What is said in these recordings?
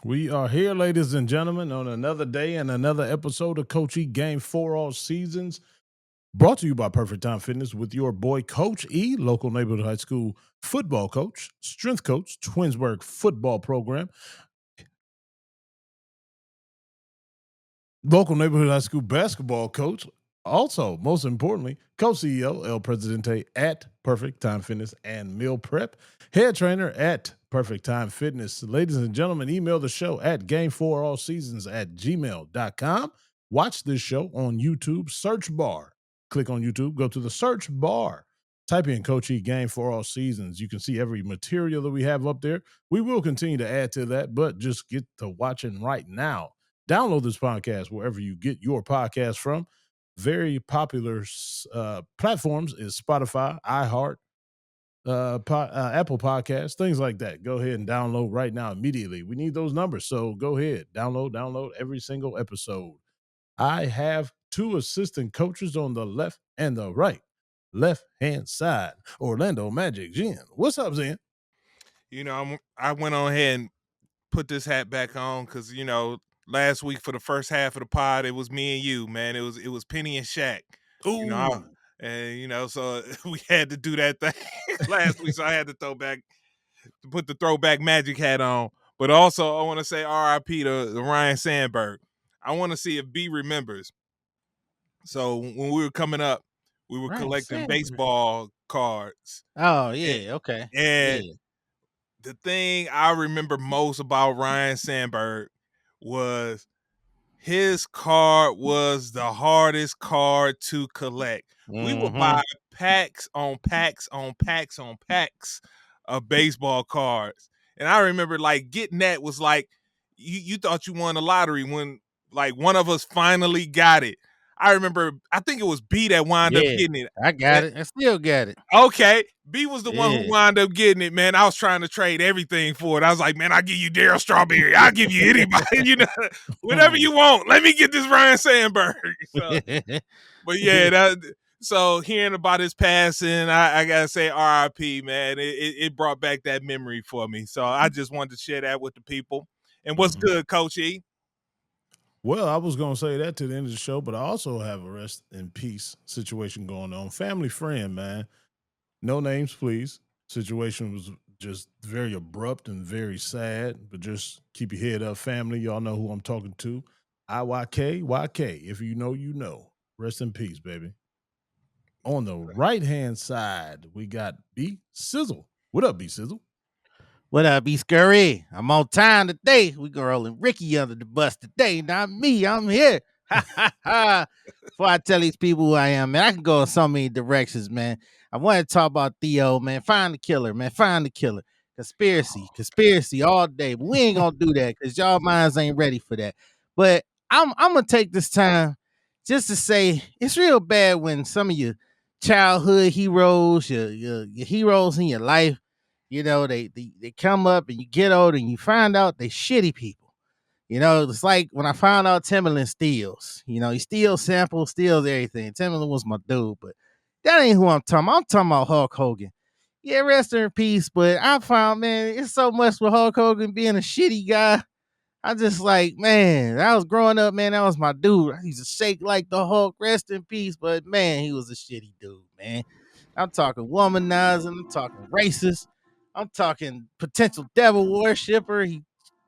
We are here, ladies and gentlemen, on another day and another episode of Coach E Game for All Seasons, brought to you by Perfect Time Fitness with your boy Coach E, local neighborhood high school football coach, strength coach, Twinsburg football program, local neighborhood high school basketball coach. Also, most importantly, co-CEO El Presidente at Perfect Time Fitness and Meal Prep, head trainer at Perfect Time Fitness. Ladies and gentlemen, email the show at game4allseasons at gmail.com. Watch this show on YouTube, search bar. Click on YouTube, go to the search bar. Type in Coach E Game for All Seasons. You can see every material that we have up there. We will continue to add to that, but just get to watching right now. Download this podcast wherever you get your podcast from. Very popular platforms is Spotify, iHeart, Apple Podcasts, things like that. Go ahead and download right now immediately. We need those numbers, so go ahead, download every single episode. I have two assistant coaches on the left and the right. Left hand side, Orlando Magic Jen. What's up, Zen? I went on ahead and put this hat back on because last week for the first half of the pod, it was me and you, man. It was Penny and Shaq. You know, I, Ooh, and so we had to do that thing last week, so I had to put the throwback Magic hat on. But also, I want to say R.I.P. to Ryan Sandberg. I want to see if B remembers. So when we were coming up, we were Right, collecting Sandberg. baseball cards, Oh and, yeah, okay. and Yeah. the thing I remember most about Ryan Sandberg was his card was the hardest card to collect. We would buy packs on packs on packs on packs of baseball cards. And I remember like getting that was like you thought you won the lottery when like one of us finally got it. I think it was B that wound up Yeah. getting it. I got it. I still got it. Okay. B was the one who Yeah. wound up getting it, man. I was trying to trade everything for it. I was like, man, I'll give you Daryl Strawberry. I'll give you anybody, whatever you want. Let me get this Ryan Sandberg. But yeah, so hearing about his passing, I gotta say RIP, man. It brought back that memory for me. So I just wanted to share that with the people. And what's good, Coach E? well, I was going to say that to the end of the show, but I also have a rest in peace situation going on. Family friend, man. No names, please. Situation was just very abrupt and very sad, but just keep your head up, family. Y'all know who I'm talking to. YK. If you know, you know. Rest in peace, baby. On the right hand side, we got B Sizzle. What up, B Sizzle? What up, B Scurry? I'm on time today. We gonna rolling Ricky under the bus today. Not me. I'm here. Ha ha ha. Before I tell these people who I am, man, I can go in so many directions, man. I want to talk about Theo, man. Find the killer, man. Find the killer. Conspiracy all day. But we ain't gonna do that because y'all minds ain't ready for that. But I'm gonna take this time just to say it's real bad when some of your childhood heroes, your heroes in your life, they come up and you get old and you find out they shitty people. It's like when I found out Timberland steals. He steals samples, steals everything. Timberland was my dude, but that ain't who I'm talking about. I'm talking about Hulk Hogan. Yeah, rest in peace. But I found, man, it's so much with Hulk Hogan being a shitty guy. I just like, man, I was growing up, man, that was my dude. I used to shake like the Hulk, rest in peace. But man, he was a shitty dude, man. I'm talking womanizing, I'm talking racist, I'm talking potential devil worshiper. He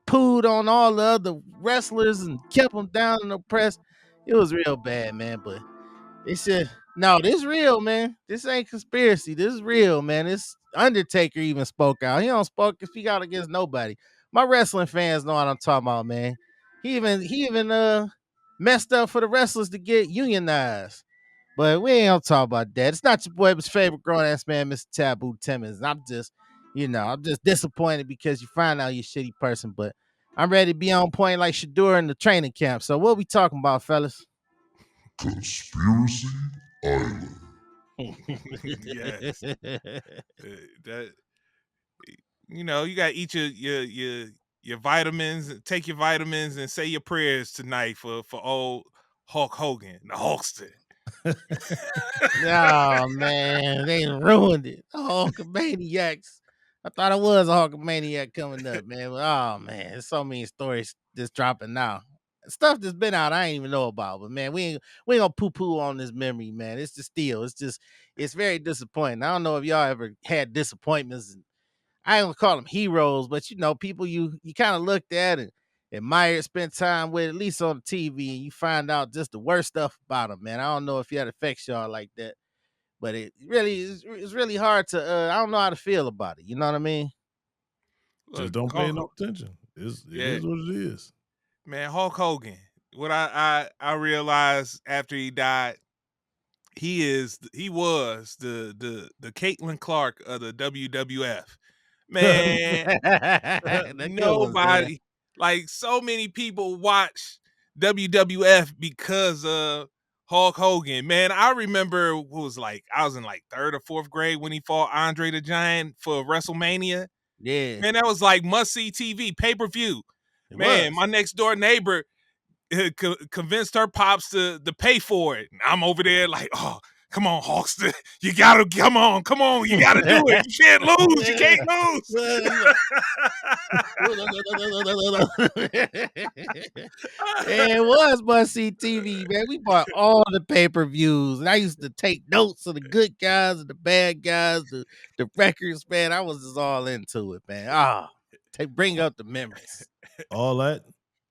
pooed on all the other wrestlers and kept them down in the press. It was real bad, man. But they said, no, this real, man. This ain't conspiracy. This is real, man. This Undertaker even spoke out. He don't speak out against nobody. My wrestling fans know what I'm talking about, man. He even messed up for the wrestlers to get unionized. But we ain't gonna talk about that. It's not your boy's favorite grown ass man, Mr. Taboo Timmons. I'm just disappointed because you find out you're a shitty person. But I'm ready to be on point like Shadur in the training camp. So what we talking about, fellas? Conspiracy Island. Yes. That you got to eat your vitamins, take your vitamins, and say your prayers tonight for old Hulk Hogan, the Hulkster. Oh man, they ruined it. The Hulkamaniacs. I thought I was a Hulkamaniac coming up, man. But, oh man, there's so many stories just dropping now. Stuff that's been out I ain't even know about. But man, we ain't gonna poo-poo on this memory, man. It's just still, it's very disappointing. I don't know if y'all ever had disappointments. And I ain't gonna call them heroes, but people you kind of looked at and admired, spent time with, at least on the TV, and you find out just the worst stuff about them, man. I don't know if that affects y'all like that. But it really is it's really hard to I don't know how to feel about it. You know what I mean? Just Look, don't pay no attention. It yeah, is what it is. man, Hulk Hogan. What I realized after he died, he was the Caitlin Clark of the WWF. Man, The good ones, man. nobody, like, so many people watch WWF because of Hulk Hogan. Man, I remember I was in like third or fourth grade when he fought Andre the Giant for WrestleMania. Yeah, Man, that was like must see TV, pay-per-view. it Man, was. my next door neighbor convinced her pops to pay for it. And I'm over there like, oh, come on, Hulkster. You gotta come on, you gotta do it. You can't lose. You can't lose. It was must see TV, man. We bought all the pay-per-views, and I used to take notes of the good guys and the bad guys, the records, man. I was just all into it, man. Bring up the memories. All that.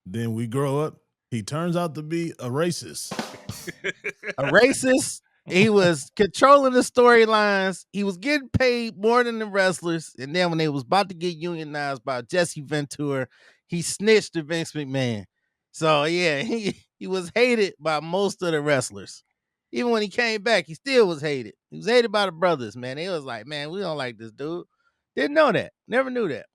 Then we grow up. He turns out to be a racist. A racist. He was controlling the storylines. He was getting paid more than the wrestlers. And then when they was about to get unionized by Jesse Ventura, he snitched to Vince McMahon. So yeah, he was hated by most of the wrestlers. Even when he came back, he still was hated. He was hated by the brothers, man. They was like, man, we don't like this dude. Didn't know that. Never knew that.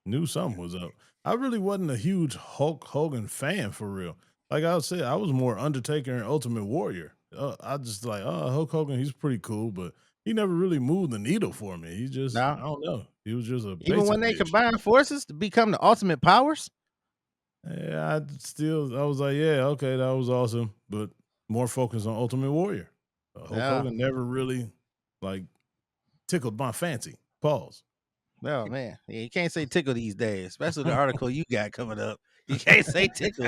Knew something was up. I really wasn't a huge Hulk Hogan fan for real. Like I said, I was more Undertaker and Ultimate Warrior. I just like, Hulk Hogan, he's pretty cool, but he never really moved the needle for me. He just, I No. don't know. He was just a Even basic when they bitch. combined forces to become the Ultimate Powers. Yeah, I was like, yeah, okay, that was awesome, but more focus on Ultimate Warrior. Hulk Yeah. Hogan never really like tickled my fancy. Pause. Oh man, yeah, you can't say tickle these days, especially the article you got coming up. You can't say tickle.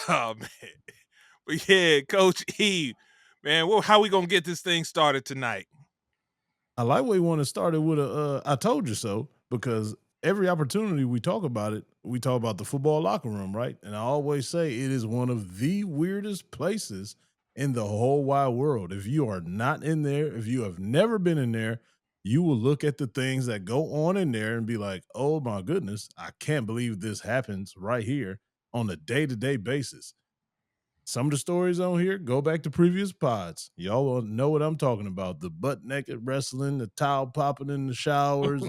Oh man. But yeah, Coach E, man, how we gonna get this thing started tonight? I like what you want to start it with I told you so, because every opportunity we talk about it, we talk about the football locker room, right? And I always say it is one of the weirdest places in the whole wide world. If you are not in there, if you have never been in there, you will look at the things that go on in there and be like, oh my goodness, I can't believe this happens right here on a day-to-day basis. Some of the stories on here go back to previous pods. Y'all will know what I'm talking about. The butt naked wrestling, the towel popping in the showers,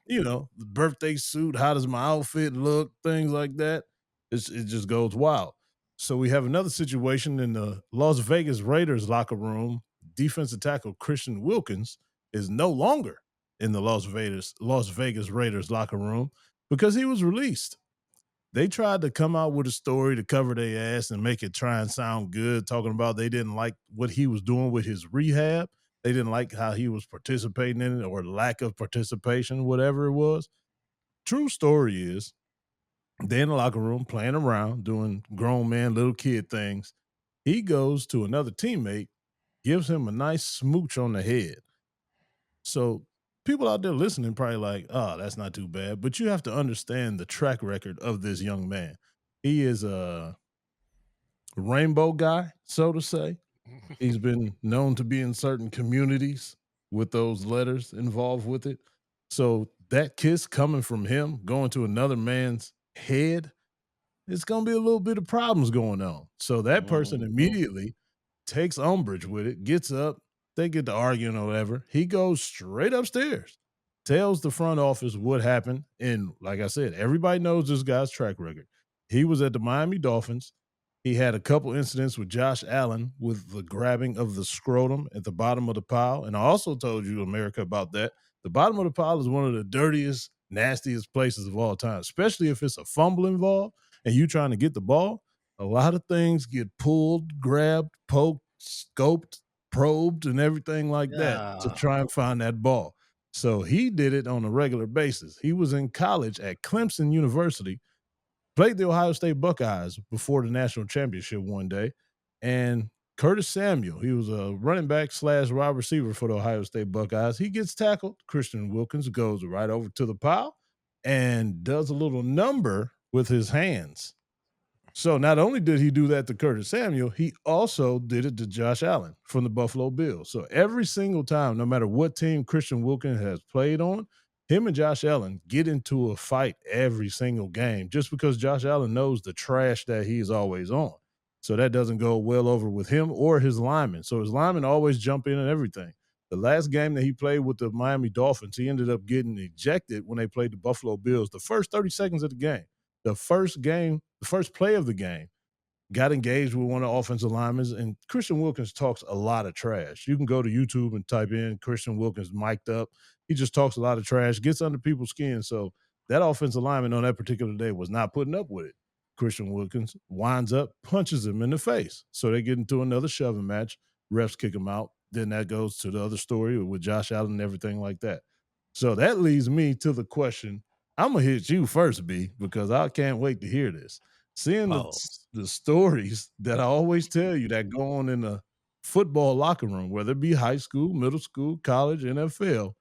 the birthday suit. How does my outfit look? Things like that. It just goes wild. So we have another situation in the Las Vegas Raiders locker room. Defensive tackle Christian Wilkins is no longer in the Las Vegas Raiders locker room because he was released. They tried to come out with a story to cover their ass and make it try and sound good, talking about they didn't like what he was doing with his rehab. They didn't like how he was participating in it or lack of participation, whatever it was. True story is they're in the locker room playing around, doing grown man, little kid things. He goes to another teammate, gives him a nice smooch on the head. So people out there listening probably like, oh, that's not too bad. But you have to understand the track record of this young man. He is a rainbow guy, so to say. He's been known to be in certain communities with those letters involved with it. So that kiss coming from him, going to another man's head, it's going to be a little bit of problems going on. So that person Mhm. immediately takes umbrage with it, gets up, they get to arguing or whatever. He goes straight upstairs, tells the front office what happened. And like I said, everybody knows this guy's track record. He was at the Miami Dolphins. He had a couple incidents with Josh Allen with the grabbing of the scrotum at the bottom of the pile. And I also told you, America, about that. The bottom of the pile is one of the dirtiest, nastiest places of all time, especially if it's a fumble involved and you trying to get the ball. A lot of things get pulled, grabbed, poked, scoped. probed and everything like that to Yeah. try and find that ball. So he did it on a regular basis. He was in college at Clemson University, played the Ohio State Buckeyes before the national championship one day. And Curtis Samuel, he was a running back / wide receiver for the Ohio State Buckeyes. He gets tackled. Christian Wilkins goes right over to the pile and does a little number with his hands. So not only did he do that to Curtis Samuel, he also did it to Josh Allen from the Buffalo Bills. So every single time, no matter what team Christian Wilkins has played on, him and Josh Allen get into a fight every single game just because Josh Allen knows the trash that he is always on. So that doesn't go well over with him or his linemen. So his linemen always jump in and everything. The last game that he played with the Miami Dolphins, he ended up getting ejected when they played the Buffalo Bills the first 30 seconds of the game. The first play of the game, got engaged with one of the offensive linemen, and Christian Wilkins talks a lot of trash. You can go to YouTube and type in Christian Wilkins mic'd up. He just talks a lot of trash, gets under people's skin. So that offensive lineman on that particular day was not putting up with it. Christian Wilkins winds up, punches him in the face. So they get into another shoving match. Refs kick him out. Then that goes to the other story with Josh Allen and everything like that. So that leads me to the question. I'm going to hit you first, B, because I can't wait to hear this. Seeing the stories that I always tell you that go on in the football locker room, whether it be high school, middle school, college, NFL,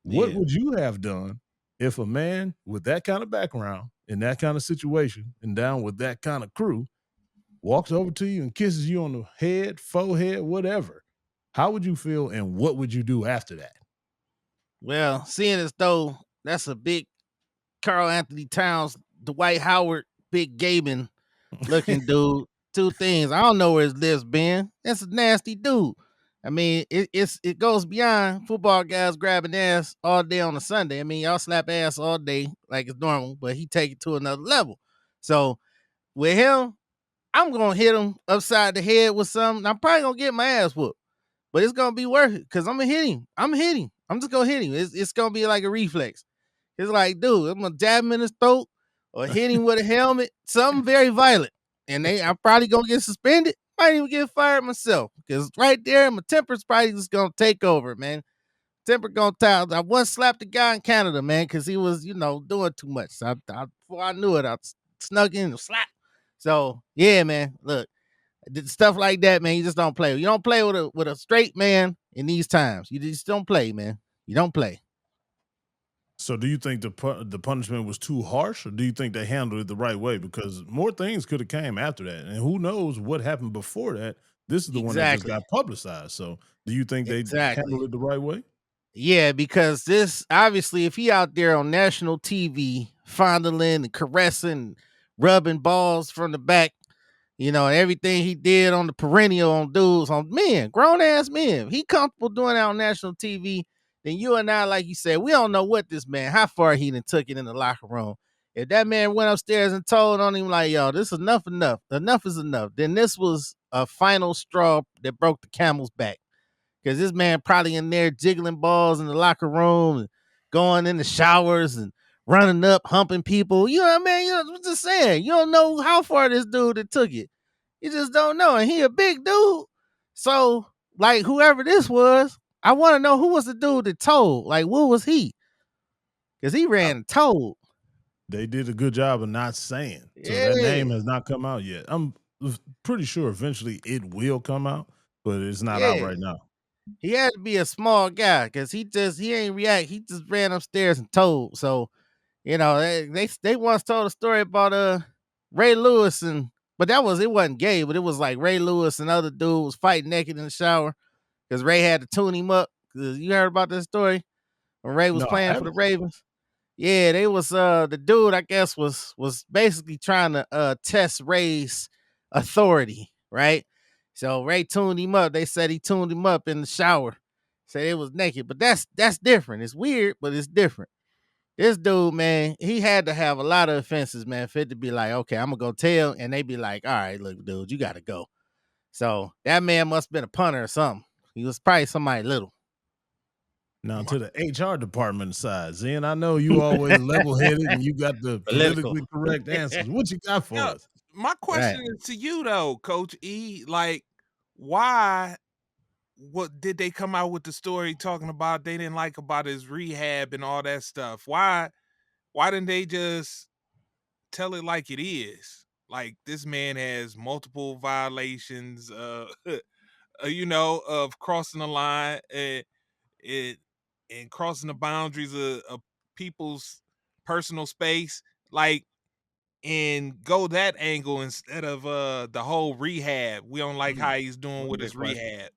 what would you have done if a man with that kind of background, in that kind of situation, and down with that kind of crew, walks over to you and kisses you on the head, forehead, whatever? How would you feel, and what would you do after that? Well, seeing as though that's a big Karl Anthony Towns, Dwight Howard, big gaming looking dude. Two things. I don't know where his lips been. That's a nasty dude. I mean, it goes beyond football guys grabbing ass all day on a Sunday. I mean, y'all slap ass all day like it's normal, but he take it to another level. So with him, I'm gonna hit him upside the head with something. I'm probably gonna get my ass whooped, but it's gonna be worth it because I'm gonna hit him. I'm just gonna hit him. It's gonna be like a reflex. It's like, dude, I'm gonna jab him in his throat or hit him with a helmet, something very violent. And I'm probably gonna get suspended. Might even get fired myself. Because right there, my temper's probably just gonna take over, man. Temper gonna tell. I once slapped a guy in Canada, man, because he was, doing too much. So before I knew it, I snuck in and slap. So yeah, man. Look, stuff like that, man. You just don't play. You don't play with a straight man in these times. You just don't play, man. You don't play. So do you think the punishment was too harsh, or do you think they handled it the right way? Because more things could have came after that, and who knows what happened before that. This is the one that just got publicized. So do you think they handled it the right way? Yeah, because this, obviously, if he out there on national TV fondling and caressing, rubbing balls from the back, everything he did on the perennial on dudes, on men, grown ass men, if he comfortable doing that on national TV, then you and I, like you said, we don't know what this man, how far he done took it in the locker room. If that man went upstairs and told on him like, yo, this is enough is enough, then this was a final straw that broke the camel's back. Because this man probably in there jiggling balls in the locker room and going in the showers and running up, humping people. You know what I mean? I'm just saying, you don't know how far this dude that took it. You just don't know. And he a big dude. So, like, whoever this was, I want to know who was the dude that told. Like, what was he? Because he ran and told. They did a good job of not saying. So that name has not come out yet. I'm pretty sure eventually it will come out, but it's not out right now. He had to be a small guy because he ain't react. He just ran upstairs and told. So, they once told a story about Ray Lewis, but it wasn't gay, but it was like Ray Lewis and other dude was fighting naked in the shower because Ray had to tune him up. You heard about this story when Ray was playing for the Ravens? Yeah, they was the dude, I guess, was basically trying to test Ray's authority, right? So Ray tuned him up. They said he tuned him up in the shower. Said it was naked, but that's different. It's weird, but it's different. This dude, man, he had to have a lot of offenses, man, for it to be like, okay, I'm gonna go tell, and they be like, all right, look, dude, you gotta go. So that man must have been a punter or something. He was probably somebody little. Now to the HR department side, Zen, I know you always level-headed and you got the politically correct answers. What you got for us? My question is to you though, Coach E. Like, why what did they come out with the story talking about they didn't like about his rehab and all that stuff? Why didn't they just tell it like it is? Like this man has multiple violations, of crossing the line and it and crossing the boundaries of people's personal space. Like and go that angle instead of the whole rehab. We don't like how he's doing with his rehab.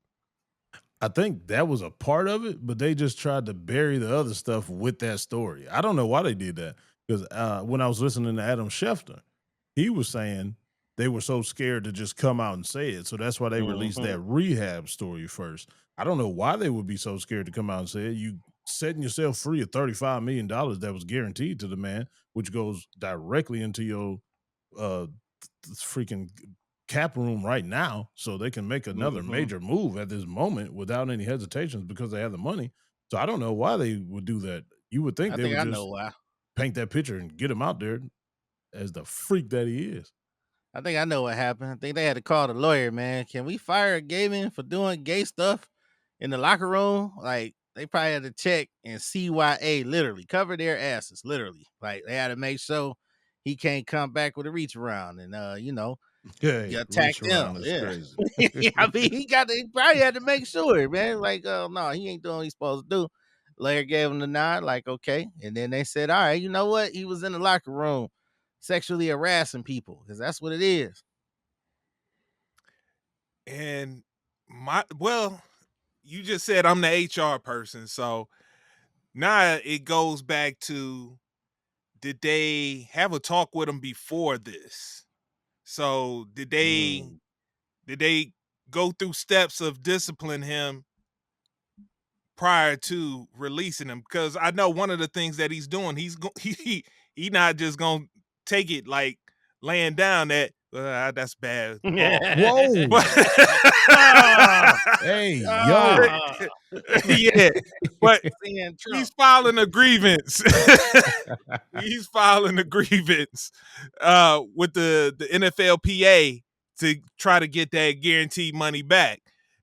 I think that was a part of it, but they just tried to bury the other stuff with that story. I don't know why they did that because when I was listening to Adam Schefter, he was saying they were so scared to just come out and say it, so that's why they released that rehab story first. I don't know why they would be so scared to come out and say it. You setting yourself free of $35 million that was guaranteed to the man, which goes directly into your uh, freaking cap room right now, so they can make another major move at this moment without any hesitations because they have the money. So I don't know why they would do that. You would think I they think would I just know why. paint that picture and get him out there as the freak that he is. I think I know what happened. I think they had to call the lawyer, man. Can we fire Gaiman for doing gay stuff in the locker room? Like, they probably had to check and CYA literally cover their asses, literally. Like, they had to make sure he can't come back with a reach around and Hey, attack reach around them. is Yeah. crazy. I mean, he probably had to make sure, man. Like, no, he ain't doing what he's supposed to do. Lawyer gave him the nod, like, okay. And then they said, all right, you know what? He was in the locker room sexually harassing people because that's what it is. And you just said I'm the HR person, so now it goes back to did they have a talk with him before this? So did they go through steps of discipline him prior to releasing him? Because I know one of the things that he's doing, he not just gonna take it like laying down that that's bad. Whoa. Hey, yo. Yeah, but he's filing a grievance. He's filing a grievance with the NFLPA to try to get that guaranteed money back.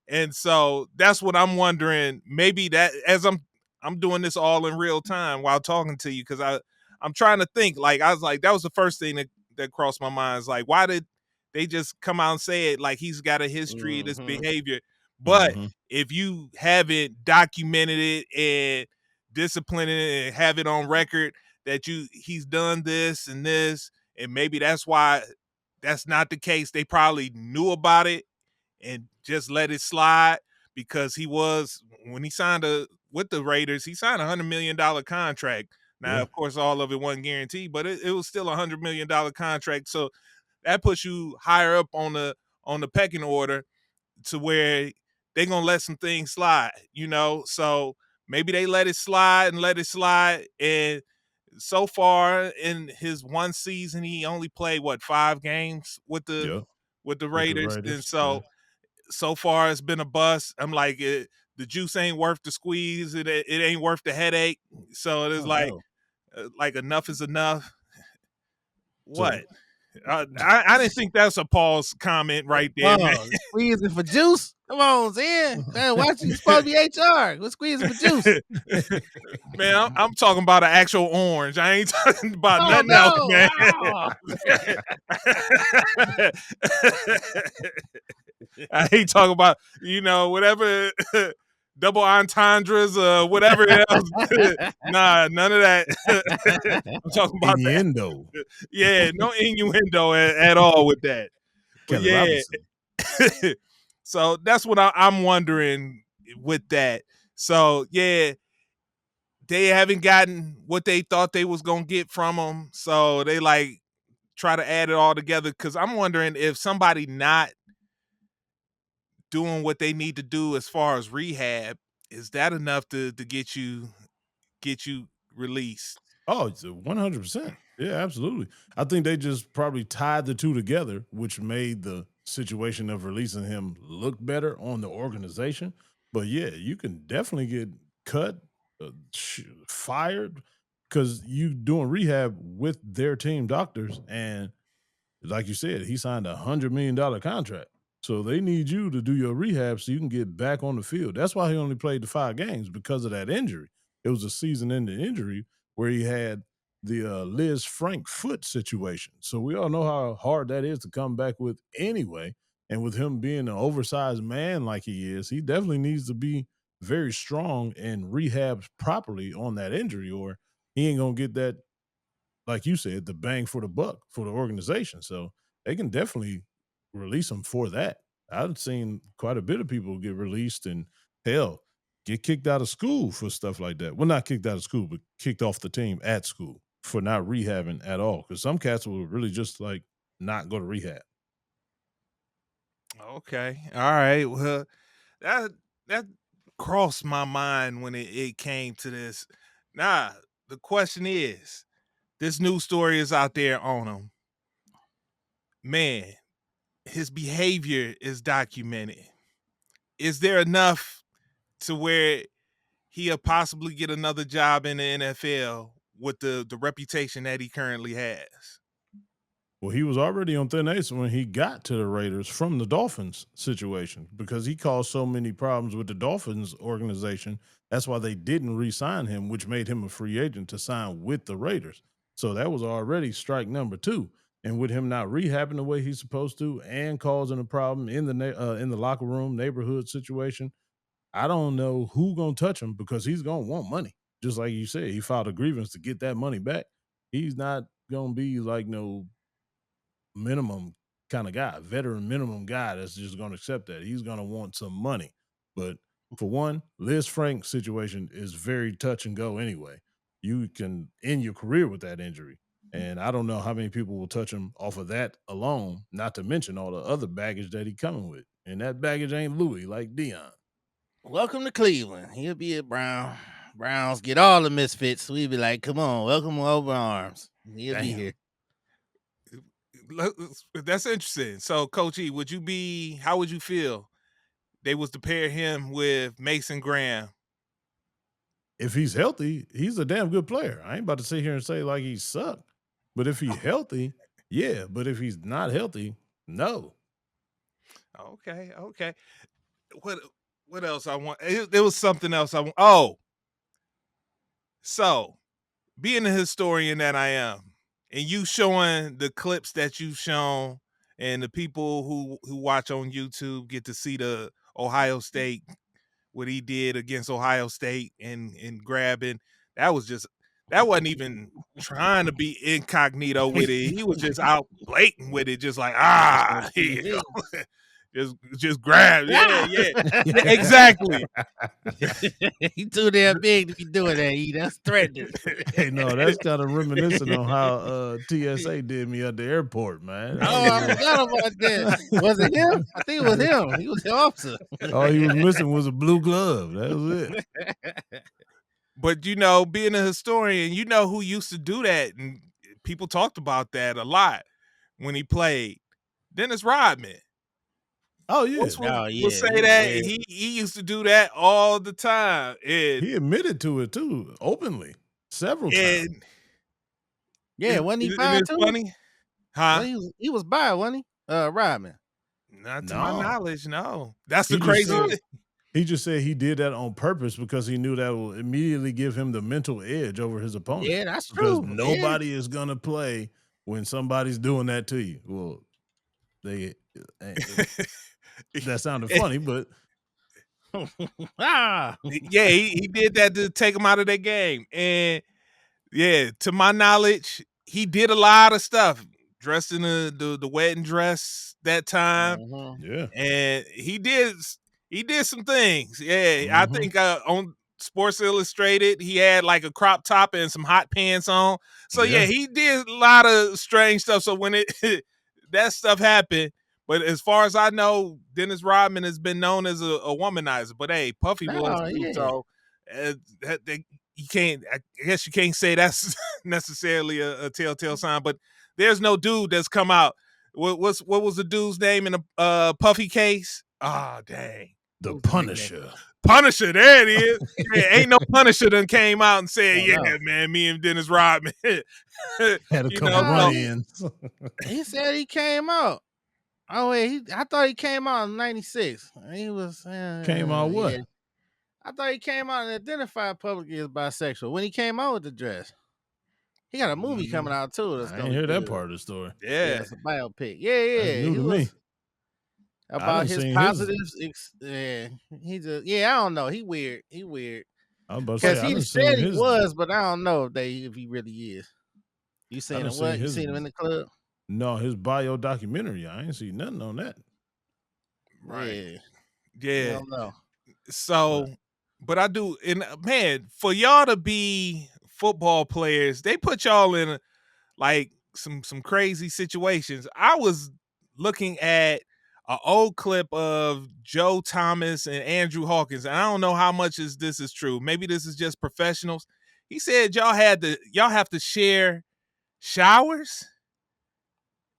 And so that's what I'm wondering. Maybe that as I'm doing this all in real time while talking to you, because I'm trying to think. Like I was like, that was the first thing that crossed my mind. Is like, why did they just come out and say it? Like he's got a history of this behavior. But if you haven't documented it and disciplined it and have it on record that he's done this and this, and maybe that's why that's not the case. They probably knew about it and just let it slide because when he signed with the Raiders, he signed $100 million contract. Now, of course, all of it wasn't guaranteed, but it was still $100 million contract. So that puts you higher up on the pecking order to where they're gonna let some things slide, So maybe they let it slide. And so far in his one season, he only played 5 games with the Raiders. And so far it's been a bust. I'm like, the juice ain't worth the squeeze. It ain't worth the headache. So it is like enough is enough. What? I didn't think that's a pause comment right there, man. Squeezing for juice? Come on, Zen. Man, why you supposed to be HR? We're squeezing for juice. Man, I'm talking about an actual orange. I ain't talking about nothing else, man. I ain't talking about, whatever double entendres, whatever else. Nah, none of that. I'm talking about innuendo. Yeah, no innuendo at all with that. But yeah. So that's what I'm wondering with that. So yeah, they haven't gotten what they thought they was gonna get from him. So they like try to add it all together. Cause I'm wondering if somebody not doing what they need to do as far as rehab, is that enough to get you released? Oh, it's 100%. Yeah, absolutely. I think they just probably tied the two together, which made the situation of releasing him look better on the organization. But yeah, you can definitely get cut, fired, because you doing rehab with their team doctors. And like you said, he signed $100 million contract. So they need you to do your rehab so you can get back on the field. That's why he only played the 5 games because of that injury. It was a season-ending injury where he had the Liz Frank foot situation. So we all know how hard that is to come back with anyway. And with him being an oversized man like he is, he definitely needs to be very strong and rehab properly on that injury, or he ain't gonna get that, like you said, the bang for the buck for the organization. So they can definitely release him for that. I've seen quite a bit of people get released and hell, get kicked out of school for stuff like that. Well, not kicked out of school, but kicked off the team at school for not rehabbing at all. Because some cats will really just like not go to rehab. Okay. All right. Well, that crossed my mind when it came to this. Now, the question is, this news story is out there on him. Man, his behavior is documented. Is there enough to where he'll possibly get another job in the NFL with the reputation that he currently has? Well, he was already on thin ice when he got to the Raiders from the Dolphins situation because he caused so many problems with the Dolphins organization. That's why they didn't re-sign him, which made him a free agent to sign with the Raiders. So that was already strike number 2. And with him not rehabbing the way he's supposed to and causing a problem in the locker room neighborhood situation, I don't know who gonna touch him because he's gonna want money. Just like you said, he filed a grievance to get that money back. He's not gonna be like no minimum kind of guy, veteran minimum guy that's just going to accept that. He's going to want some money. But for one, Liz Frank's situation is very touch and go anyway. You can end your career with that injury. And I don't know how many people will touch him off of that alone, not to mention all the other baggage that he coming with. And that baggage ain't Louis like Dion. Welcome to Cleveland. He'll be at Brown. Browns get all the misfits. We'd be like, come on, welcome with open arms. He'll be here. That's interesting. So, Coach E, how would you feel they was to pair him with Mason Graham? If he's healthy, he's a damn good player. I ain't about to sit here and say like he sucked. But if he's healthy, yeah. But if he's not healthy, no. Okay. What else I want? There was something else I want. Oh, so being a historian that I am, and you showing the clips that you've shown, and the people who watch on YouTube get to see the Ohio State, what he did against Ohio State and grabbing, that wasn't even trying to be incognito with it. He was just out blatant with it, just like, you know, just grab. Yeah, exactly. He too damn big to be doing that. That's threatening. Hey, no, that's kind of reminiscent on how TSA did me at the airport, man. I forgot about that. Was it him? I think it was him. He was the officer. All he was missing was a blue glove. That was it. But, you know, being a historian, you know who used to do that, and people talked about that a lot when he played. Dennis Rodman. Oh, yeah. We'll say that. Yeah. He used to do that all the time. And he admitted to it, too, openly, several times. Yeah, wasn't he by too? Funny? Huh? Well, he was by, wasn't he? Rodman. Not to my knowledge, no. That's the crazy thing. He just said he did that on purpose because he knew that will immediately give him the mental edge over his opponent. Yeah, that's true. Because nobody is going to play when somebody's doing that to you. Well, that sounded funny, but yeah, he did that to take him out of that game. And yeah, to my knowledge, he did a lot of stuff. Dressed in the wedding dress that time. Yeah, and he did some things. Yeah, I think on Sports Illustrated, he had like a crop top and some hot pants on. So yeah, he did a lot of strange stuff. So when that stuff happened, but as far as I know, Dennis Rodman has been known as a womanizer. But hey, Puffy was too. So you can't. I guess you can't say that's necessarily a telltale sign. But there's no dude that's come out. What was the dude's name in the Puffy case? Oh, dang. The Punisher. Punisher, there it is. Yeah, ain't no Punisher done came out and said, man, me and Dennis Rodman. Had a couple run-ins. He said he came out. Oh wait, I thought he came out in '96. He was Came out what? Yeah. I thought he came out and identified publicly as bisexual when he came out with the dress. He got a movie coming out too. That's I gonna ain't be hear that good. part of the story. Yeah, Yeah. it's a biopic. Yeah, That's yeah. new He to was me. about done his seen his- positives. Yeah, he's a I don't know. He weird. He weird I was about to say, because I he done said seen he his. was, but I don't know if he really is. You seen done him? seen What? You his- seen him in the club? No, his bio documentary. I ain't seen nothing on that. Right. Yeah. I Yeah. don't know. So, but I do, and man, for y'all to be football players, they put y'all in like some crazy situations. I was looking at an old clip of Joe Thomas and Andrew Hawkins, and I don't know how much this is true. Maybe this is just professionals. He said y'all have to share showers.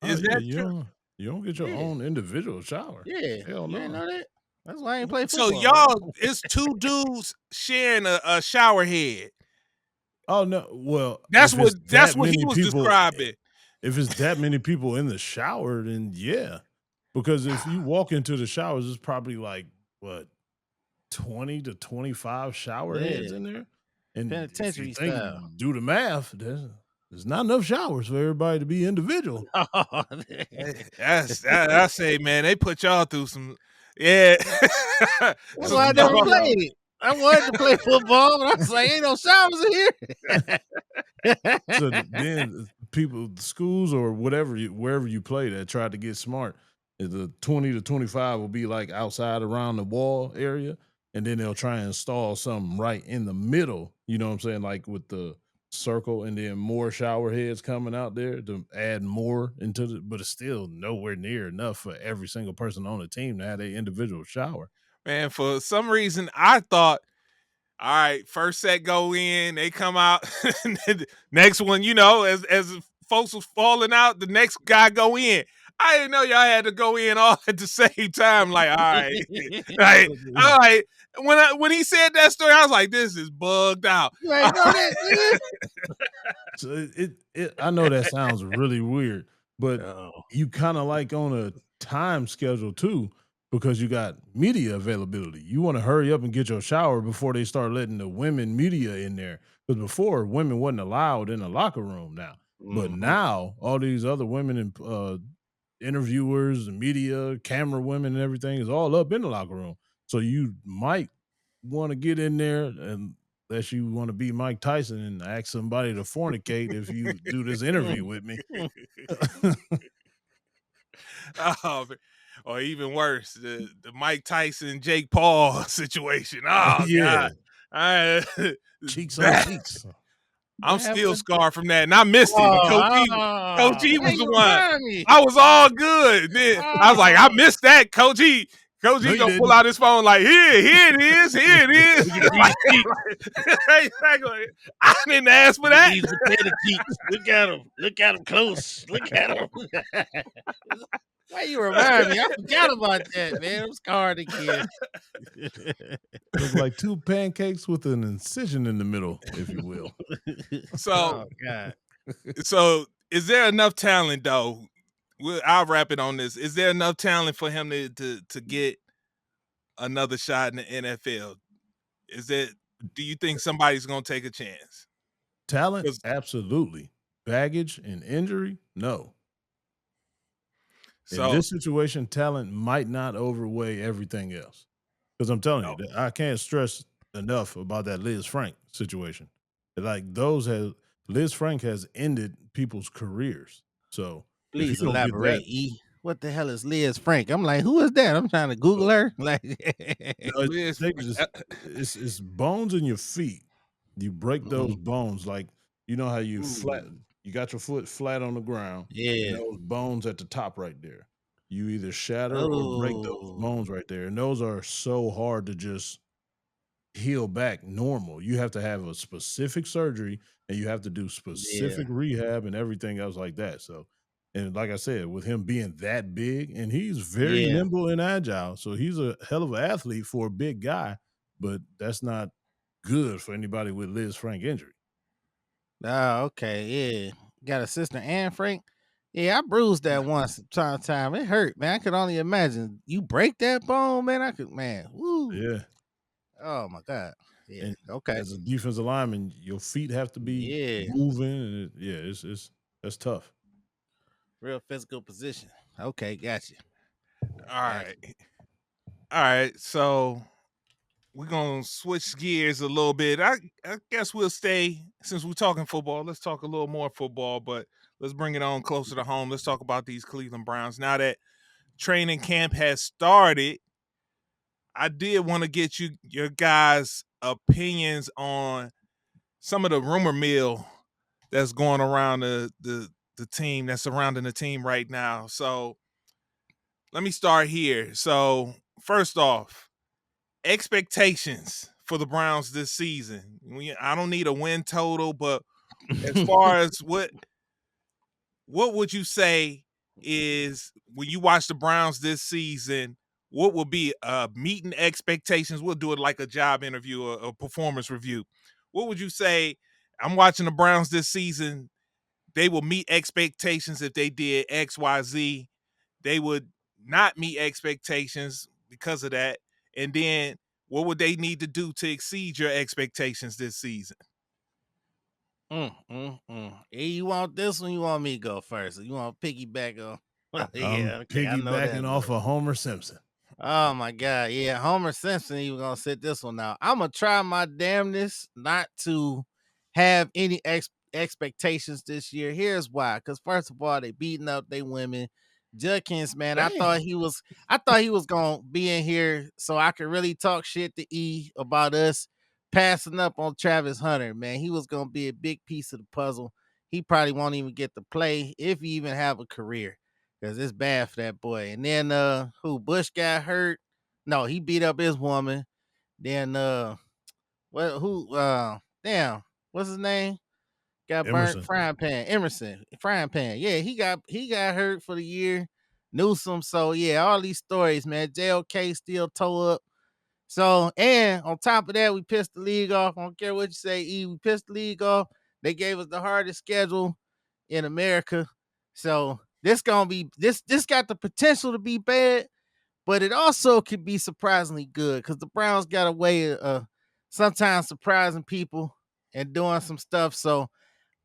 Is that true? You don't get your Yeah. own individual shower. Yeah. Hell You ain't no. know that? That's why I ain't play So football. y'all, it's two dudes sharing a shower head. Oh no. Well, That's if what it's that he many was people- describing. If it's that many people in the shower, then yeah. Because if you walk into the showers, it's probably like what 20 to 25 shower heads Yeah. in there. And Penitentiary if you style. do the math, there's not enough showers for everybody to be individual. I say, man, they put y'all through some. Yeah. That's why I never dog- played it. I wanted to play football, but I was like, ain't no showers in here. So then people, schools or whatever, wherever you play that tried to get smart, the 20 to 25 will be like outside around the wall area. And then they'll try and install something right in the middle. You know what I'm saying? Like with the circle and then more shower heads coming out there to add more into the, but it's still nowhere near enough for every single person on the team to have their individual shower. Man, for some reason, I thought, all right, first set go in, they come out. Next one, as folks was falling out, the next guy go in. I didn't know y'all had to go in all at the same time. Like, all right, all right. When he said that story, I was like, this is bugged out. You ain't know that, So I know that sounds really weird, but you kind of like on a time schedule too, because you got media availability. You want to hurry up and get your shower before they start letting the women media in there. Because before women wasn't allowed in the locker room now, but now all these other women and interviewers and media, camera women and everything is all up in the locker room. So you might want to get in there and unless you want to be Mike Tyson and ask somebody to fornicate if you do this interview with me. Oh, or even worse, the Mike Tyson, Jake Paul situation. Oh, Yeah. God. Cheeks on cheeks. I'm still scarred from that, and I missed it. Coach E was the one. I was all good. Then I was like, I missed that. Coach E gonna pull out his phone like, here it is. I didn't ask for that. These potato cheeks. Look at him close. Look at him. Why you remind me? I forgot about that, man. I'm scarred again. Look like two pancakes with an incision in the middle, if you will. So, God. So is there enough talent though? I'll wrap it on this. Is there enough talent for him to get another shot in the NFL? Do you think somebody's gonna take a chance? Talent, absolutely. Baggage and injury, no. So in this situation, talent might not overweigh everything else. Because I'm telling you, I can't stress enough about that Liz Frank situation. Like Liz Frank has ended people's careers. So if Please you don't get elaborate, that- E. What the hell is Liz Frank? I'm like, who is that? I'm trying to Google her. Like, No, it's bones in your feet. You break those bones, like you know how you you got your foot flat on the ground. Yeah. And those bones at the top right there. You either shatter or break those bones right there. And those are so hard to just heal back normal. You have to have a specific surgery and you have to do specific rehab and everything else like that. So, and like I said, with him being that big and he's very nimble and agile. So he's a hell of an athlete for a big guy, but that's not good for anybody with Liz Frank injury. Oh, okay, yeah. Got a sister, Anne Frank. Yeah, I bruised that once time. It hurt, man. I could only imagine. You break that bone, man. I could, man. Woo. Yeah. Oh my God. Yeah. And Okay. as a defensive lineman, your feet have to be Yeah. moving. And it's that's tough. Real physical position. Okay, gotcha. All right. All right. So we're gonna switch gears a little bit. I guess we'll stay, since we're talking football, let's talk a little more football, but let's bring it on closer to home. Let's talk about these Cleveland Browns. Now that training camp has started, I did want to get your guys' opinions on some of the rumor mill that's going around the team, that's surrounding the team right now. So let me start here. So first off, expectations for the Browns this season. I don't need a win total, but as far as what would you say is, when you watch the Browns this season, what will be meeting expectations? We'll do it like a job interview or a performance review. What would you say? I'm watching the Browns this season. They will meet expectations if they did X, Y, Z. They would not meet expectations because of that. And then what would they need to do to exceed your expectations this season? Hey, you want this one? You want me to go first? You want to piggyback on? I'm piggybacking off of Homer Simpson. Oh my God. Yeah, Homer Simpson, he was gonna sit this one out. I'm gonna try my damnness not to have any expectations this year. Here's why. Because first of all, they beating up they women. Judkins, man, I thought he was gonna be in here so I could really talk shit to E about us passing up on Travis Hunter. Man, he was gonna be a big piece of the puzzle. He probably won't even get to play if he even have a career, because it's bad for that boy. And then Bush got hurt. No, he beat up his woman. Then damn, what's his name? Got Emerson. burnt. Frying pan. Emerson. Frying pan. Yeah, he got hurt for the year. Newsom. So yeah, all these stories, man. JLK still toe up. So, and on top of that, we pissed the league off. I don't care what you say, E. We pissed the league off. They gave us the hardest schedule in America. So this got the potential to be bad, but it also could be surprisingly good, because the Browns got a way of sometimes surprising people and doing some stuff. So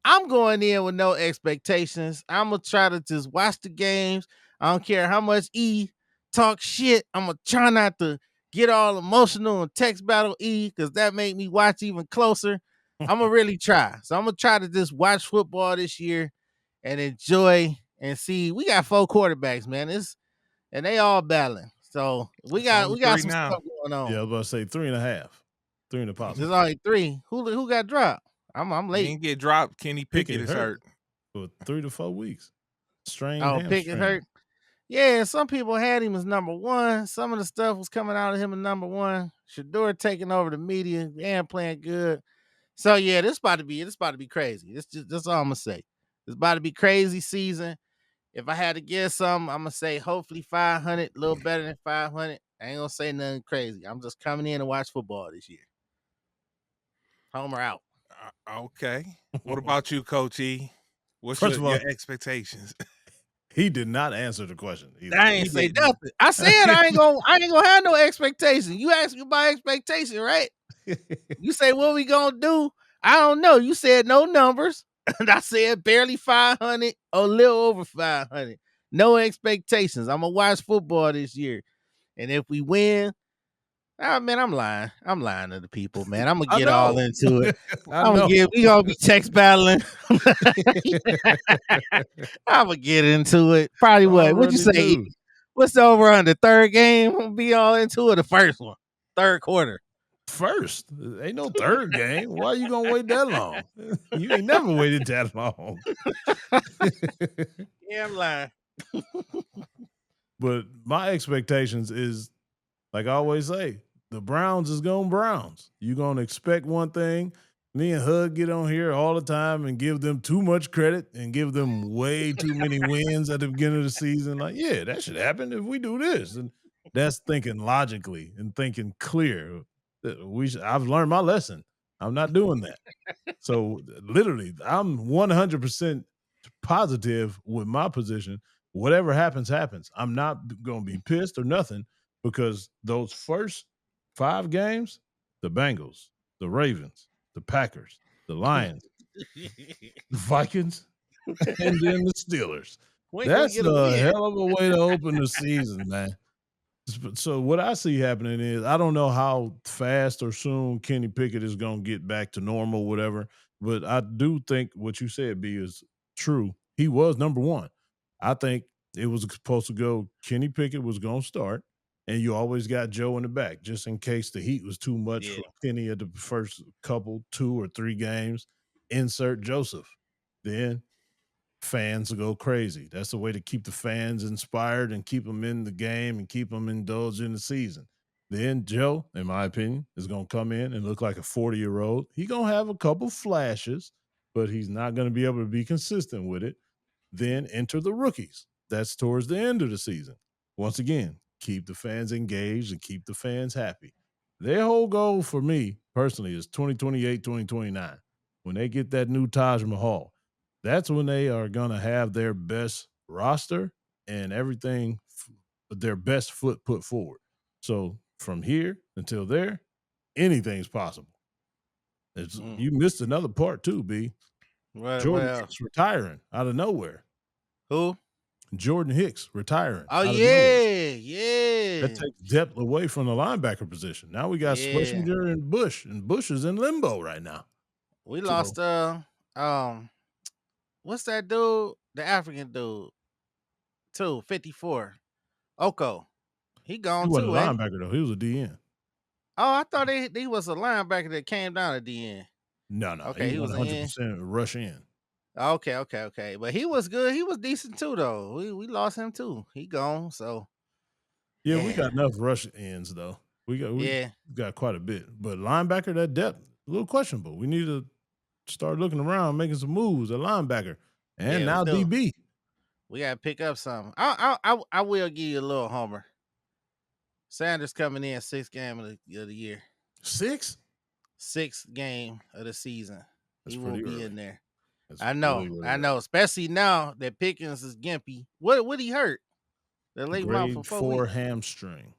I'm going in with no expectations. I'm gonna try to just watch the games. I don't care how much E talk shit. I'm gonna try not to get all emotional and text battle E, because that made me watch even closer. I'm gonna really try. So I'm gonna try to just watch football this year and enjoy and see. We got 4 quarterbacks, man. And they all battling. So we got some stuff going on. Yeah, I was about to say 3.5. 3.5. There's only 3. Who got dropped? I'm late. He didn't get dropped. Kenny Pickett is hurt for 3 to 4 weeks. Strained. Pickett hurt. Yeah, some people had him as number 1. Some of the stuff was coming out of him as number 1. Shedeur taking over the media and playing good. So yeah, this about to be crazy. That's all I'm gonna say. It's about to be crazy season. If I had to guess something, I'm gonna say hopefully 500, a little better than 500. I ain't gonna say nothing crazy. I'm just coming in to watch football this year. Homer out. Okay. What about you, Coach E? What's your expectations? He did not answer the question. I ain't say nothing. I said I ain't gonna have no expectation. You asked me about expectation, right? You say what we gonna do? I don't know. You said no numbers, and I said barely 500, a little over 500. No expectations. I'm gonna watch football this year, and if we win, man, I'm lying. I'm lying to the people, man. I'm gonna get all into it. We gonna be text battling. I'm gonna get into it. Probably what? What'd you say? What's over on the third game? I'm gonna be all into it. The first one, third quarter. First, ain't no third game. Why are you gonna wait that long? You ain't never waited that long. Yeah, I'm lying. But my expectations is, like I always say, the Browns is going Browns. You're gonna expect one thing. Me and Hug get on here all the time and give them too much credit and give them way too many wins at the beginning of the season. Like, yeah, that should happen if we do this. And that's thinking logically and thinking clear. I've learned my lesson. I'm not doing that. So literally, I'm 100% positive with my position. Whatever happens, happens. I'm not going to be pissed or nothing because those first 5 games, the Bengals, the Ravens, the Packers, the Lions, the Vikings, and then the Steelers. When can we That's get a a win? hell of a way to open the season, man. So what I see happening is I don't know how fast or soon Kenny Pickett is going to get back to normal, whatever. But I do think what you said, B, is true. He was number one. I think it was supposed to go. Kenny Pickett was going to start, and you always got Joe in the back just in case the heat was too much Yeah. for Kenny at the first couple, 2 or 3 games. Insert Joseph. Then fans will go crazy. That's the way to keep the fans inspired and keep them in the game and keep them indulged in the season. Then Joe, in my opinion, is going to come in and look like a 40-year-old. He's going to have a couple flashes, but he's not going to be able to be consistent with it. Then enter the rookies. That's towards the end of the season. Once again, keep the fans engaged and keep the fans happy. Their whole goal for me personally is 2028, 2029. When they get that new Taj Mahal, that's when they are going to have their best roster and everything, their best foot put forward. So from here until there, anything's possible. You missed another part too, B. Jordan Hicks retiring out of nowhere. Who? Jordan Hicks retiring. Oh yeah, yeah. That takes depth away from the linebacker position. Now we got Schlesinger and Bush is in limbo right now. We lost what's that dude? The African dude. 54. Oko. He gone He wasn't too, a linebacker though. He was a DN. Oh, I thought he was a linebacker that came down to DN. No. Okay, he was 100% rush in. Okay. But he was good. He was decent too, though. We lost him too. He gone. So yeah, we got enough rush ends though. We got quite a bit. But linebacker, that depth, a little questionable. We need to start looking around, making some moves at linebacker. And now DB. We gotta pick up something. I will give you a little homer. Sanders coming in 6th game of the year. 6? 6th game of the season. He will be in there. That's I know. Especially now that Pickens is gimpy. What he hurt? The late grade 4 hamstring.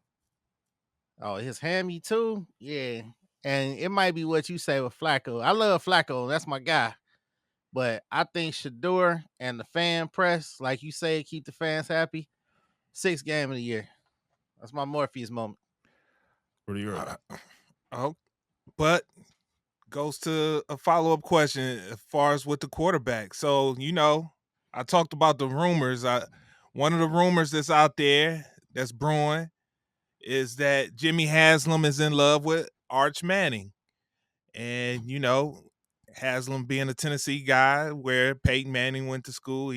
Oh, his hammy too? Yeah. And it might be what you say with Flacco. I love Flacco. That's my guy. But I think Shedeur and the fan press, like you say, keep the fans happy. 6th game of the year. That's my Morpheus moment. Pretty early. But goes to a follow-up question as far as with the quarterback. So, I talked about the rumors. One of the rumors that's out there that's brewing is that Jimmy Haslam is in love with Arch Manning. And, Haslam being a Tennessee guy where Peyton Manning went to school,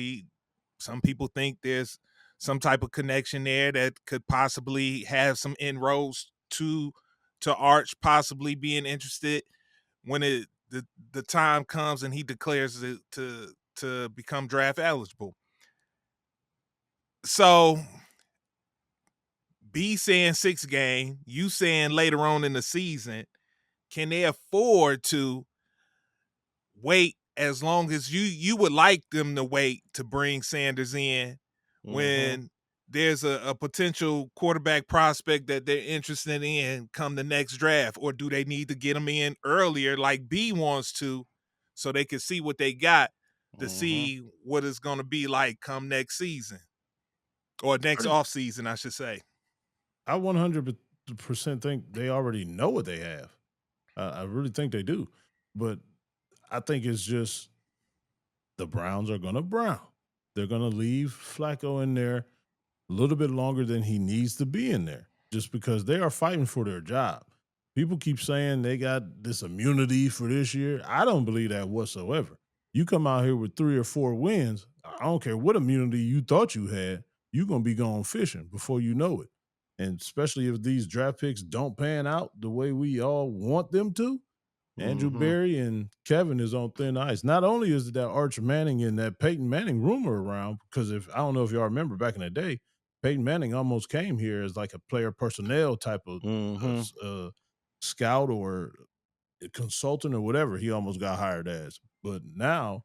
some people think there's some type of connection there that could possibly have some inroads to Arch possibly being interested when the time comes and he declares it to become draft eligible. So B saying 6th game, you saying later on in the season, can they afford to wait as long as you would like them to wait to bring Sanders in when there's a potential quarterback prospect that they're interested in come the next draft? Or do they need to get him in earlier like B wants to so they can see what they got to see what it's going to be like come next season or next off season, I should say? I 100% think they already know what they have. I really think they do. But I think it's just the Browns are going to brown. They're going to leave Flacco in there a little bit longer than he needs to be in there just because they are fighting for their job. People keep saying they got this immunity for this year. I don't believe that whatsoever. You come out here with 3 or 4 wins, I don't care what immunity you thought you had, you're going to be going fishing before you know it. And especially if these draft picks don't pan out the way we all want them to, Andrew Berry and Kevin is on thin ice. Not only is that Arch Manning and that Peyton Manning rumor around, because I don't know if y'all remember back in the day, Peyton Manning almost came here as like a player personnel type of scout or consultant or whatever he almost got hired as. But now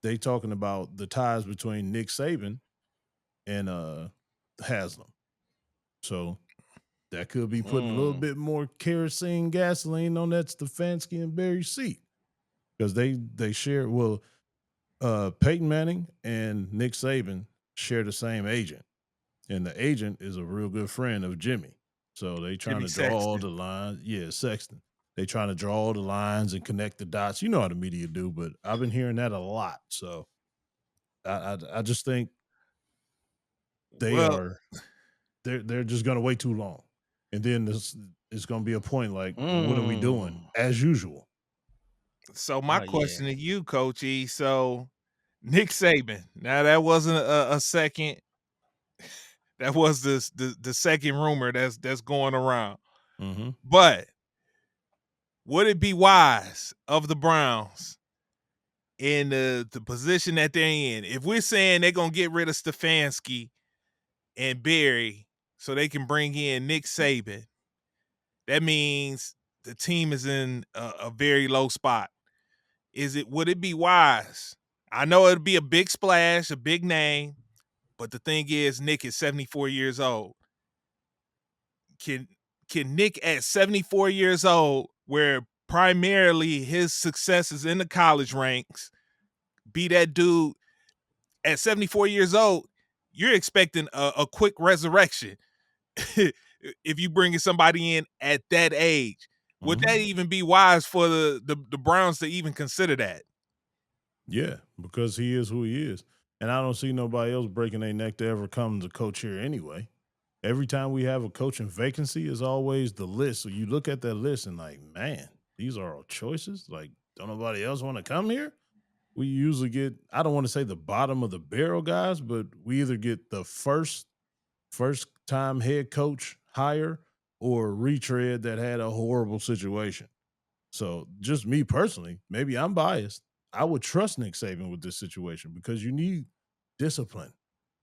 they talking about the ties between Nick Saban and Haslam. So that could be putting a little bit more kerosene gasoline on that Stefanski and Barry seat, because they share, well, Peyton Manning and Nick Saban share the same agent, and the agent is a real good friend of Jimmy. So they trying Jimmy to draw all Sexton. the lines. Yeah, Sexton. They trying to draw all the lines and connect the dots. You know how the media do, but I've been hearing that a lot. So I just think Well, they're just gonna wait too long, and then this is gonna be a point like, what are we doing as usual? so my Oh, question yeah. to you, Coach E. So Nick Saban. Now that wasn't a second. That was the second rumor that's going around. Mm-hmm. But would it be wise of the Browns in the position that they're in, if we're saying they're gonna get rid of Stefanski and Barry so they can bring in Nick Saban? That means the team is in a very low spot. Would it be wise? I know it'd be a big splash, a big name, but the thing is, Nick is 74 years old. Can Nick at 74 years old, where primarily his success is in the college ranks, be that dude at 74 years old? You're expecting a quick resurrection if you bringing somebody in at that age. Would that even be wise for the Browns to even consider that? Yeah, because he is who he is. And I don't see nobody else breaking their neck to ever come to coach here anyway. Every time we have a coaching vacancy is always the list. So you look at that list and like, man, these are all choices. Like, don't nobody else want to come here? We usually get, I don't want to say the bottom of the barrel guys, but we either get the first time head coach hire or retread that had a horrible situation. So just me personally, maybe I'm biased. I would trust Nick Saban with this situation because you need discipline,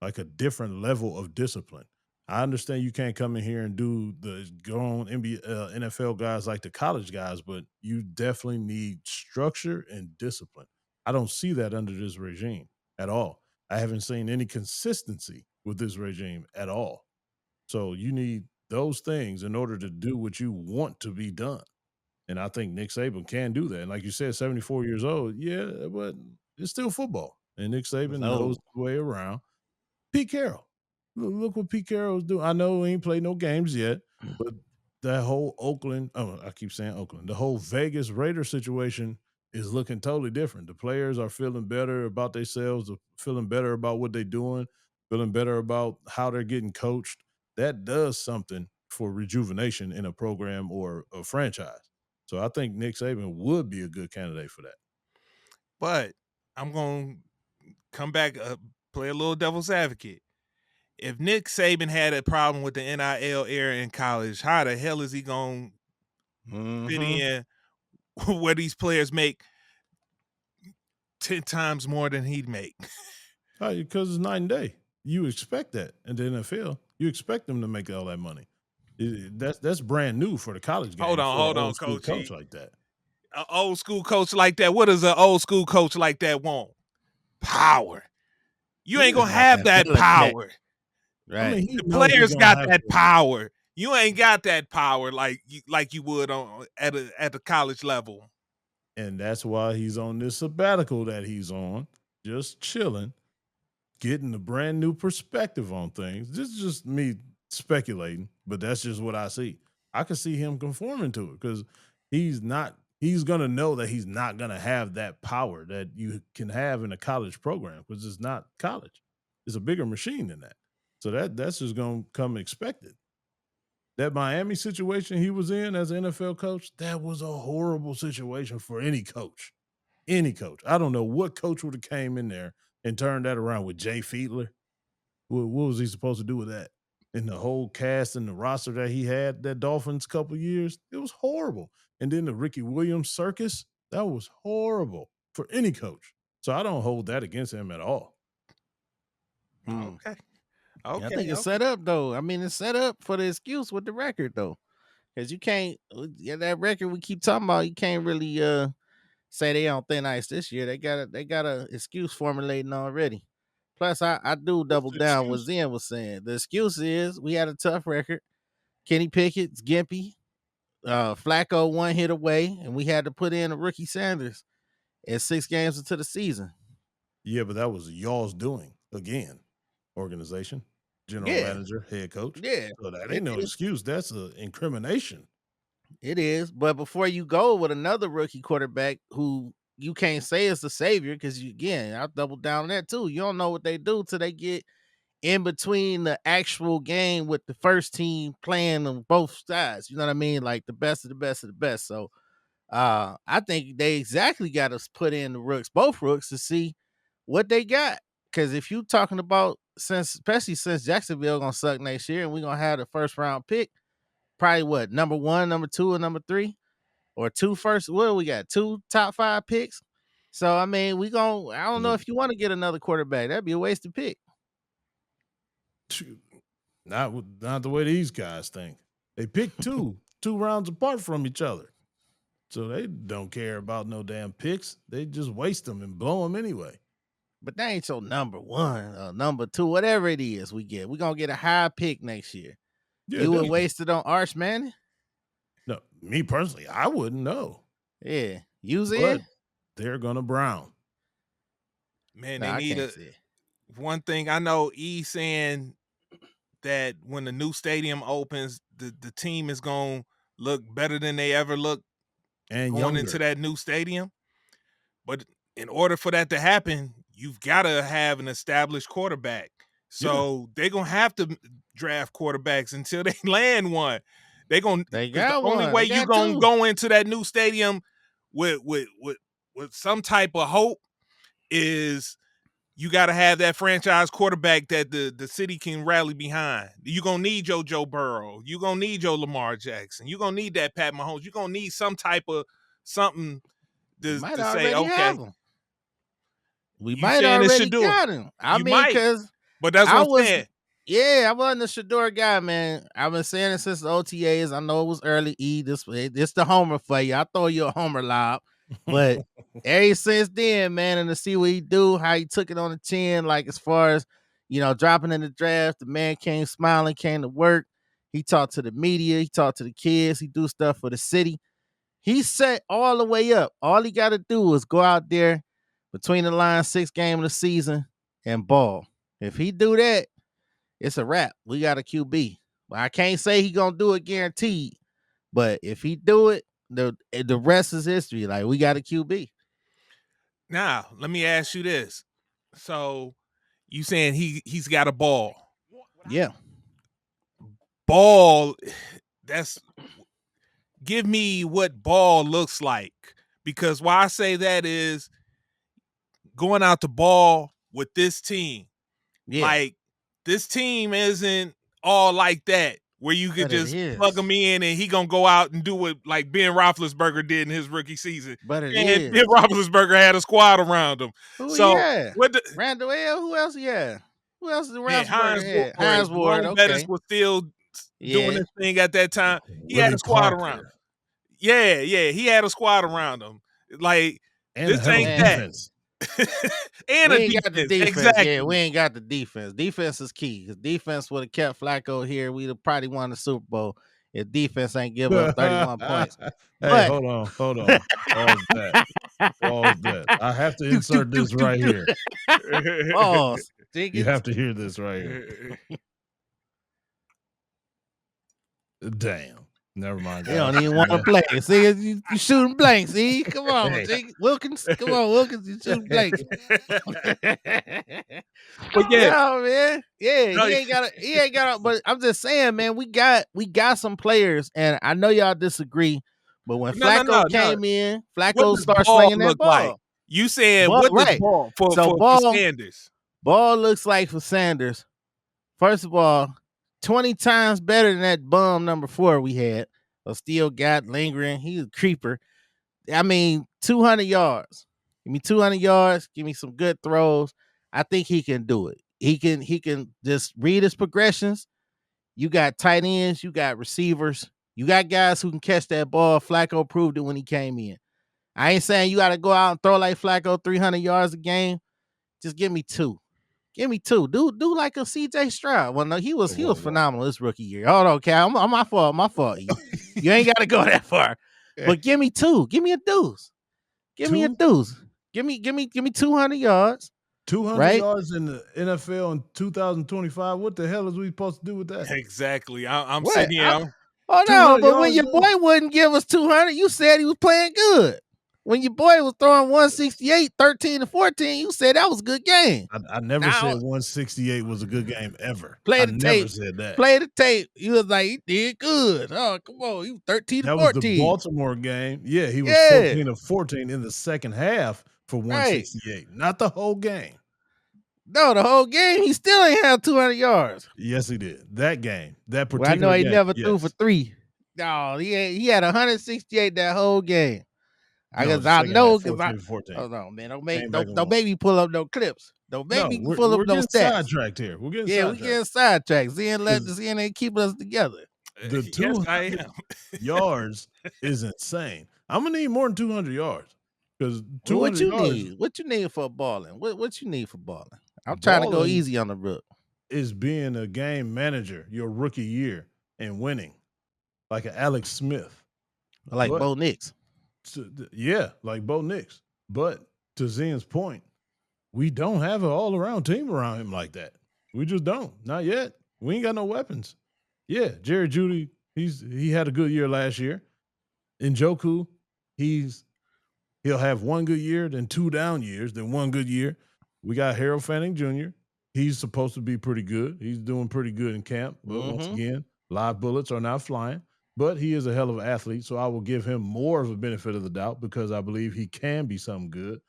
like a different level of discipline. I understand you can't come in here and do the grown NFL guys like the college guys, but you definitely need structure and discipline. I don't see that under this regime at all. I haven't seen any consistency with this regime at all. So you need those things in order to do what you want to be done. And I think Nick Saban can do that. And like you said, 74 years old, yeah, but it's still football. And Nick Saban knows So, his way around. Pete Carroll. Look what Pete Carroll's doing. I know he ain't played no games yet, but that whole Oakland, I keep saying Oakland, the whole Vegas Raiders situation is looking totally different. The players are feeling better about themselves, feeling better about what they're doing, feeling better about how they're getting coached. That does something for rejuvenation in a program or a franchise. So I think Nick Saban would be a good candidate for that. But I'm gonna come back, play a little devil's advocate. If Nick Saban had a problem with the NIL era in college, how the hell is he gonna fit in where these players make 10 times more than he'd make? Because it's night and day. You expect that in the NFL. You expect them to make all that money. That's brand new for the college game. Hold for an on, old school Coach coach E. like that. An old school coach like that. What does an old school coach like that want? Power. You ain't gonna have that power. I mean, right. he The knows he's players gonna got have that to. power. You ain't got that power like you would on at the college level. And that's why he's on this sabbatical that he's on, just chilling, getting a brand new perspective on things. This is just me speculating, but that's just what I see. I can see him conforming to it because he's gonna know that he's not gonna have that power that you can have in a college program because it's not college. It's a bigger machine than that. So that's just gonna come expected. That Miami situation he was in as an NFL coach, that was a horrible situation for any coach. Any coach. I don't know what coach would have came in there and turned that around with Jay Fiedler. What was he supposed to do with that? And the whole cast and the roster that he had that Dolphins couple years, it was horrible. And then the Ricky Williams circus, that was horrible for any coach. So I don't hold that against him at all. Okay. Yeah, I think it's set up though. I mean, it's set up for the excuse with the record though, because you can't. Yeah, that record we keep talking about, you can't really say they on thin ice this year. They got a excuse formulating already. Plus, I do double the down what excuse? Zen was saying. The excuse is we had a tough record. Kenny Pickett's Gimpy, Flacco 1 hit away, and we had to put in a rookie Sanders at 6 games into the season. Yeah, but that was y'all's doing again. Organization, general Yeah. manager, head coach. Yeah, So that ain't no excuse. That's an incrimination. it is. But before you go with another rookie quarterback who you can't say is the savior, because again, I'll double down on that too. You don't know what they do till they get in between the actual game with the first team playing on both sides. You know what I mean? Like the best of the best of the best. So I think they exactly got to put in the rooks, both rooks, to see what they got. Because if you talking about especially since Jacksonville gonna suck next year, and we're gonna have the first round pick, probably what, number 1, number 2, and number 3, or 2 first. What do we got? 2 top 5 picks. So I mean, I don't know if you want to get another quarterback. That'd be a wasted pick. Not the way these guys think. They picked two rounds apart from each other. So they don't care about no damn picks. They just waste them and blow them anyway. But that ain't your number 1 or number 2, whatever it is we get. We're gonna get a high pick next year. Yeah, You would waste it on Arch Manning? No, me personally, I wouldn't know. Yeah. Use But it. they're gonna Brown. Man, Nah, they need one thing. I know E saying that when the new stadium opens, the team is gonna look better than they ever looked And going younger. into that new stadium. But in order for that to happen, you've got to have an established quarterback. So they're gonna have to draft quarterbacks until they land one. They got the only one. way They you got gonna two. go into that new stadium with some type of hope is you got to have that franchise quarterback that the city can rally behind. You're going to need your Joe Burrow. You're going to need your Lamar Jackson. You're going to need that Pat Mahomes. You're going to need some type of something to say, okay. We might already got him. I mean, because but that's what I'm saying. Yeah, I wasn't a Shedeur guy, man. I've been saying it since the OTAs. I know it was early. This the homer for you. I throw you a homer lob. But ever since then, man, and to see what he do, how he took it on the chin, like as far as, dropping in the draft, the man came smiling, came to work. He talked to the media. He talked to the kids. He do stuff for the city. He set all the way up. All he got to do is go out there between the lines, 6 game of the season and ball. If he do that, it's a wrap. We got a QB. Well, I can't say he gonna do it guaranteed, but if he do it, the rest is history. Like, we got a QB. Now, let me ask you this. So, you saying he's got a ball? Yeah. Ball. Give me what ball looks like, because why I say that is going out to ball with this team. Yeah. Like, this team isn't all like that, where you could just plug him in and he gonna go out and do what like Ben Roethlisberger did in his rookie season. But Ben Roethlisberger had a squad around him. Randall L. Who else? Yeah. Who else is around? Hines Ward. Okay. Bettis was still doing this thing at that time. He had a squad around him. Yeah, he had a squad around him. Like, and this ain't that. And we ain't got the defense. Exactly. Yeah, we ain't got the defense. Defense is key. Because defense would have kept Flacco here. We'd have probably won the Super Bowl if defense ain't give up 31 points. Hey, hold on. Pause that. I have to insert this right here. Pause. You have to hear this right here. Damn. Never mind. They don't even want to play. See, you shooting blanks. See, come on, Wilkins. Come on, Wilkins. You shooting blanks. But yeah, no, man. Yeah, no, he ain't got. But I'm just saying, man. We got some players, and I know y'all disagree. But when Flacco came in, Flacco started slinging that ball. Like? You saying what does ball for Sanders? Ball looks like for Sanders. First of all, 20 times better than that bum number 4 we had. Still got lingering. He's a creeper. I mean, 200 yards. Give me 200 yards. Give me some good throws. I think he can do it. He can just read his progressions. You got tight ends. You got receivers. You got guys who can catch that ball. Flacco proved it when he came in. I ain't saying you got to go out and throw like Flacco 300 yards a game. Just give me 2. Give me 2. Do like a CJ Stroud. Well, no, he was phenomenal this rookie year. Hold on, Cal. I'm my fault. You ain't got to go that far. But give me 2. Give me a deuce. Give me a deuce. Give me 200 yards. 200 yards in the NFL in 2025. What the hell is we supposed to do with that? Exactly. I'm sitting here. No, but when your boy wouldn't give us 200, you said he was playing good. When your boy was throwing 168, 13-14, you said that was a good game. I never said 168 was a good game ever. Never said that. Play the tape. He was like, he did good. Oh, come on. He was 13-14. That was the Baltimore game. Yeah, he was 14-14 in the second half for 168. Not the whole game. No, the whole game, he still ain't have 200 yards. Yes, he did. That game. That particular I know he game, never threw for 3. No, he had 168 that whole game. I know because 14. Hold on, man. Don't make me pull up no clips. Don't make me pull up no stats. Sidetracked here. We're getting sidetracked. Zen ain't keeping us together. The 200 yards is insane. I'm gonna need more than 200 yards because what you need? What you need for balling? What you need for balling? I'm trying to go easy on the rook. Is being a game manager your rookie year and winning, like an Alex Smith, like Bo Nix. Yeah, like Bo Nix. But to Zen's point, we don't have an all-around team around him like that. We just don't. Not yet. We ain't got no weapons. Yeah, Jerry Jeudy, he had a good year last year. Njoku, he'll have one good year, then 2 down years, then 1 good year. We got Harold Fanning Jr. He's supposed to be pretty good. He's doing pretty good in camp. But once again, live bullets are not flying. But he is a hell of an athlete, so I will give him more of a benefit of the doubt because I believe he can be something good.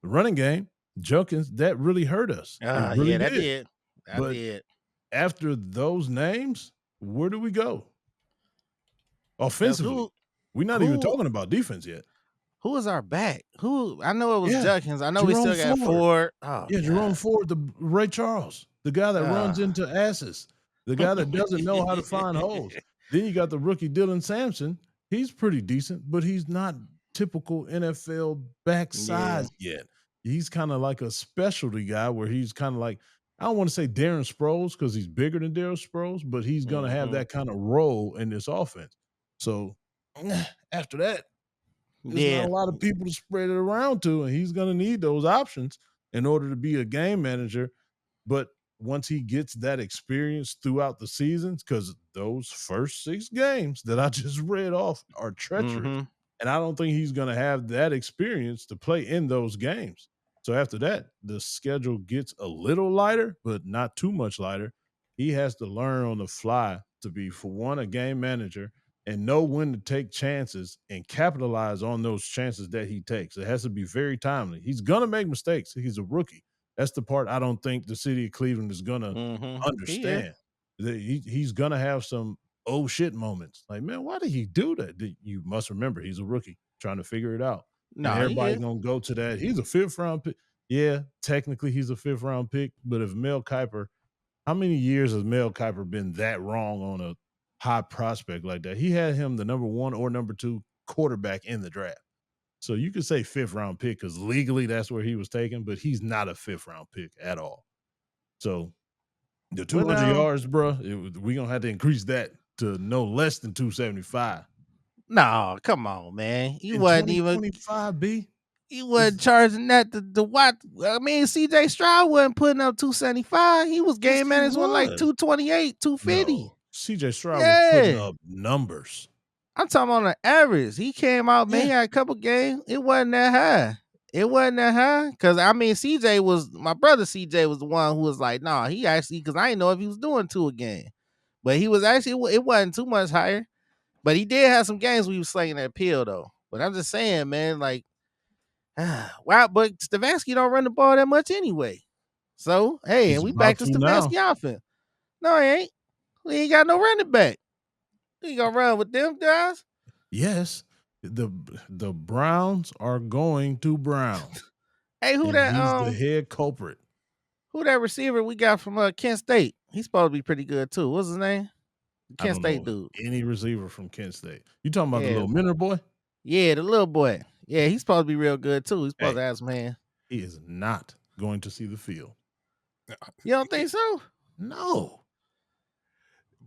The running game, Junkins, that really hurt us. That did. That did. After those names, where do we go? Offensively, we're not even talking about defense yet. Who is our back? I know it was Junkins. I know Jerome we still got Ford. Oh, Jerome Ford, the Ray Charles, the guy that runs into asses, the guy that doesn't know how to find holes. Then you got the rookie Dylan Sampson. He's pretty decent, but he's not typical NFL back size yet. He's kind of like a specialty guy where he's kind of like, I don't want to say Darren Sproles because he's bigger than Darren Sproles, but he's going to have that kind of role in this offense. So after that, there's not a lot of people to spread it around to, and he's going to need those options in order to be a game manager. But once he gets that experience throughout the seasons, because those first 6 games that I just read off are treacherous, and I don't think he's going to have that experience to play in those games. So after that, the schedule gets a little lighter, but not too much lighter. He has to learn on the fly to be, for one, a game manager and know when to take chances and capitalize on those chances that he takes. It has to be very timely. He's going to make mistakes. He's a rookie. That's the part I don't think the city of Cleveland is going to understand. He's going to have some oh shit moments. Like, man, why did he do that? You must remember he's a rookie trying to figure it out. No, everybody's going to go to that. He's a 5th round pick. Yeah, technically he's a 5th round pick. But if Mel Kiper, how many years has Mel Kiper been that wrong on a high prospect like that? He had him the number 1 or number 2 quarterback in the draft. So you could say 5th round pick because legally that's where he was taken, but he's not a 5th round pick at all. So the 200 yards, bro, we're going to have to increase that to no less than 275. No, come on, man. You wasn't even 25 B. He wasn't charging that to watch. I mean, CJ Stroud wasn't putting up 275. He was game managing like 228, 250. No, CJ Stroud was putting up numbers. I'm talking on the average. He came out, man. He had a couple games. It wasn't that high. Because, I mean, my brother CJ was the one who was like, nah, he actually, because I didn't know if he was doing 2 a game. But he was actually, it wasn't too much higher. But he did have some games where he was slinging that pill, though. But I'm just saying, man, like, wow, but Stefanski don't run the ball that much anyway. So, hey, and we back to Stefanski offense. No, he ain't. We ain't got no running back. You gonna run with them guys? Yes. The Browns are going to Brown. Hey, he's the head culprit. Who that receiver we got from Kent State? He's supposed to be pretty good too. What's his name? Kent State dude. Any receiver from Kent State. You talking about the little Minner boy? Yeah, the little boy. Yeah, he's supposed to be real good too. He's supposed Hey. to have some hands. He is not going to see the field. You don't think so? No.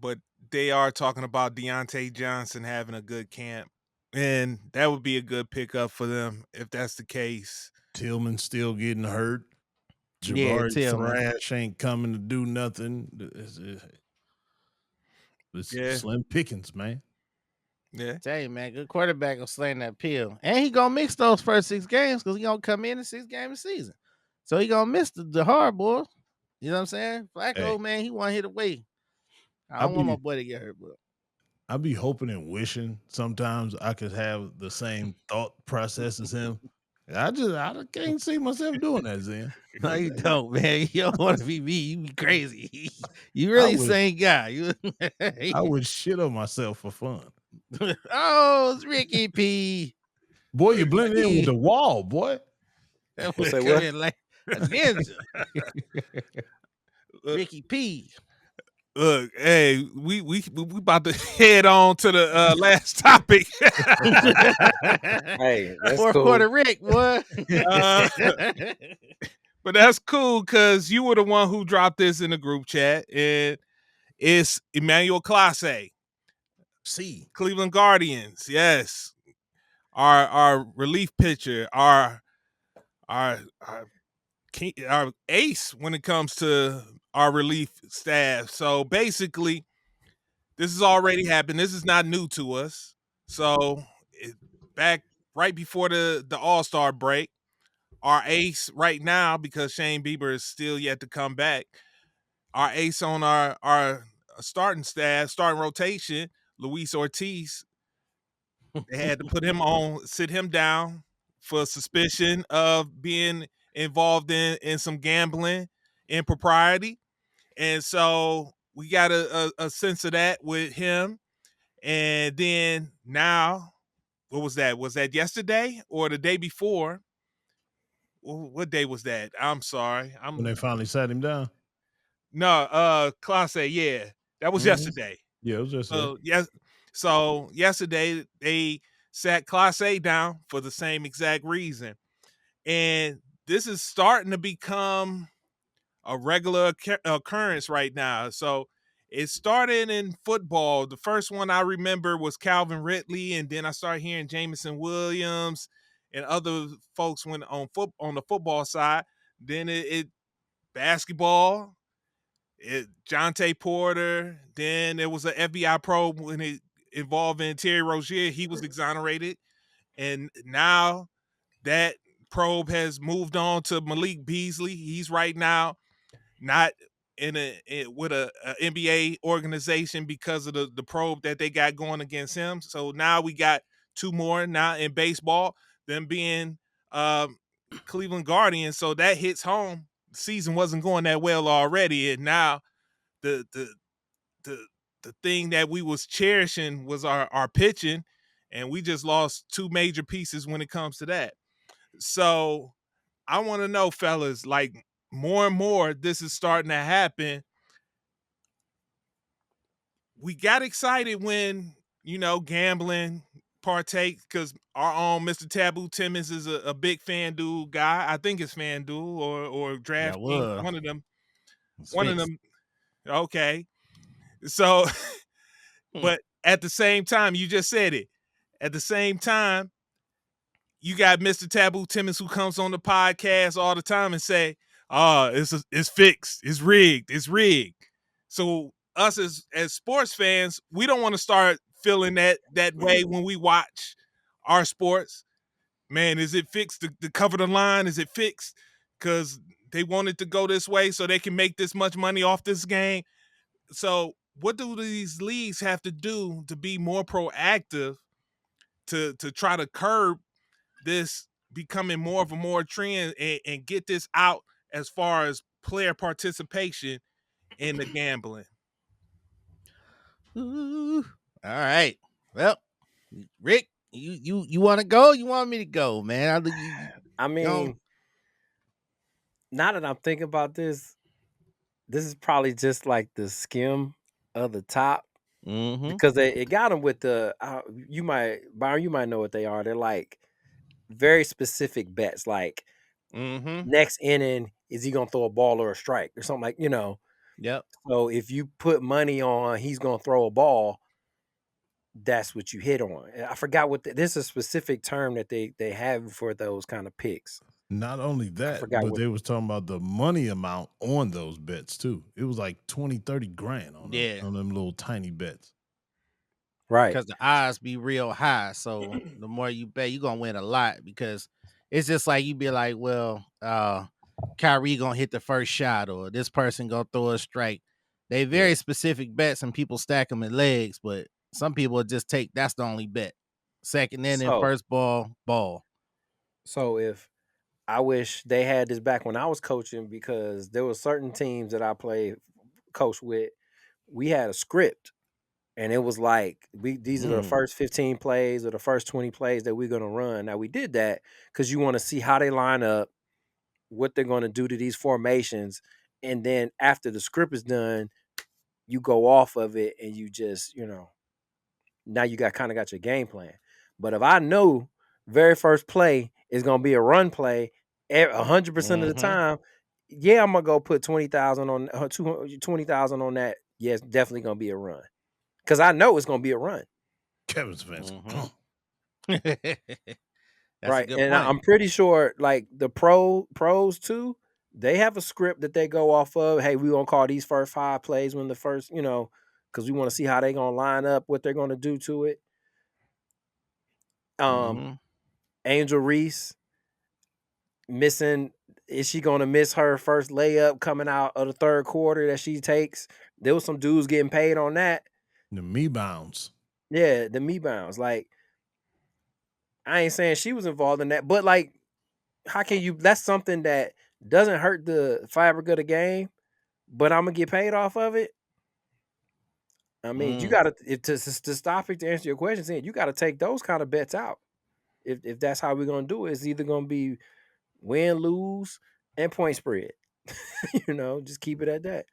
But they are talking about Deontay Johnson having a good camp, and that would be a good pickup for them if that's the case. Tillman still getting hurt. Yeah, Jabari Tillman. Thrash ain't coming to do nothing. It's slim pickings, man. Yeah. Tell you, man, good quarterback will sling that pill. And he gonna mix those first 6 games because he gonna come in 6 games a season. So he gonna miss the hard boy. You know what I'm saying? Flacco, man, he want to hit away. I don't want my boy to get hurt, but I be hoping and wishing sometimes I could have the same thought process as him. I can't see myself doing that, Zen. No, you don't, man. You don't want to be me. You be crazy. You really same guy. I would shit on myself for fun. Oh, it's Ricky P. Boy, you blend in with the wall, boy. That was coming like a ninja. Ricky P. Look, hey, we about to head on to the last topic. Hey, that's Fourth cool. quarter Rick, what? But that's cool because you were the one who dropped this in the group chat, and it's Emmanuel Clase. See, Cleveland Guardians, yes. Our relief pitcher, our ace when it comes to our relief staff. So basically, this has already happened. This is not new to us. So back right before the All-Star break, our ace right now, because Shane Bieber is still yet to come back, our ace on our starting staff, starting rotation, Luis Ortiz, they had to put him on, sit him down for suspicion of being involved in some gambling impropriety. And so we got a sense of that with him. And then now, what was that? Was that yesterday or the day before? What day was that? I'm sorry. when they finally sat him down. No, Clase, yeah. That was yesterday. Yeah, it was yesterday. So yesterday they sat Clase down for the same exact reason. And this is starting to become a regular occurrence right now. So it started in football. The first one I remember was Calvin Ridley, and then I started hearing Jameson Williams and other folks went on the football side. Then it basketball, Jonte Porter. Then there was an FBI probe when it involving Terry Rozier. He was exonerated, and now that probe has moved on to Malik Beasley. He's right now not with a NBA organization because of the probe that they got going against him. So now we got 2 more now in baseball, them being Cleveland Guardians. So that hits home. The season wasn't going that well already, and now the thing that we was cherishing was our pitching, and we just lost 2 major pieces when it comes to that. So I want to know, fellas, like more and more this is starting to happen. We got excited when, gambling partake because our own Mr. Taboo Timmons is a big FanDuel guy. I think it's FanDuel or DraftKings, one of them. One of them. Okay. So, but at the same time, you just said it. At the same time, you got Mr. Taboo Timmons who comes on the podcast all the time and say, it's fixed, it's rigged. So us as sports fans, we don't want to start feeling that way when we watch our sports. Man, is it fixed to cover the line? Is it fixed because they want it to go this way so they can make this much money off this game? So what do these leagues have to do to be more proactive to try to curb this becoming more of a more trend and get this out as far as player participation in the gambling? Ooh. All right. Well, Rick, you want to go? You want me to go, man? I mean, now that I'm thinking about this is probably just like the skim of the top. Because it got them with the Byron, you might know what they are. They're like very specific bets, like next inning, is he gonna throw a ball or a strike or something like, Yep. So if you put money on he's gonna throw a ball, that's what you hit on. I forgot what this is a specific term that they have for those kind of picks. Not only that, forgot but what- they was talking about the money amount on those bets too. It was like 20, 30 grand on them, on them little tiny bets. Right. Because the odds be real high. So the more you bet, you're gonna win a lot because it's just like you be like, well, Kyrie gonna hit the first shot or this person gonna throw a strike. They very specific bets and people stack them in legs, but some people just take that's the only bet. Second inning, first ball. So if I wish they had this back when I was coaching, because there were certain teams that I played coach with, we had a script. And it was like, these are the first 15 plays or the first 20 plays that we're going to run. Now, we did that because you want to see how they line up, what they're going to do to these formations. And then after the script is done, you go off of it and you just, now you kind of got your game plan. But if I know very first play is going to be a run play 100% of the time, yeah, I'm going to go put 20,000 on 20,000 on that. Yeah, it's definitely going to be a run. Because I know it's going to be a run. Kevin's fans. Right. And I'm pretty sure like the pros too, they have a script that they go off of. Hey, we're going to call these first 5 plays when the first, because we want to see how they're going to line up, what they're going to do to it. Angel Reese missing. Is she going to miss her first layup coming out of the third quarter that she takes? There was some dudes getting paid on that. The me bounds. Yeah, the me bounds. Like, I ain't saying she was involved in that, but like, how can you? That's something that doesn't hurt the fabric of the game, but I'm gonna get paid off of it. I mean, you gotta to stop it, to answer your question, saying you got to take those kind of bets out. If that's how we're gonna do it, it's either gonna be win, lose, and point spread. Just keep it at that.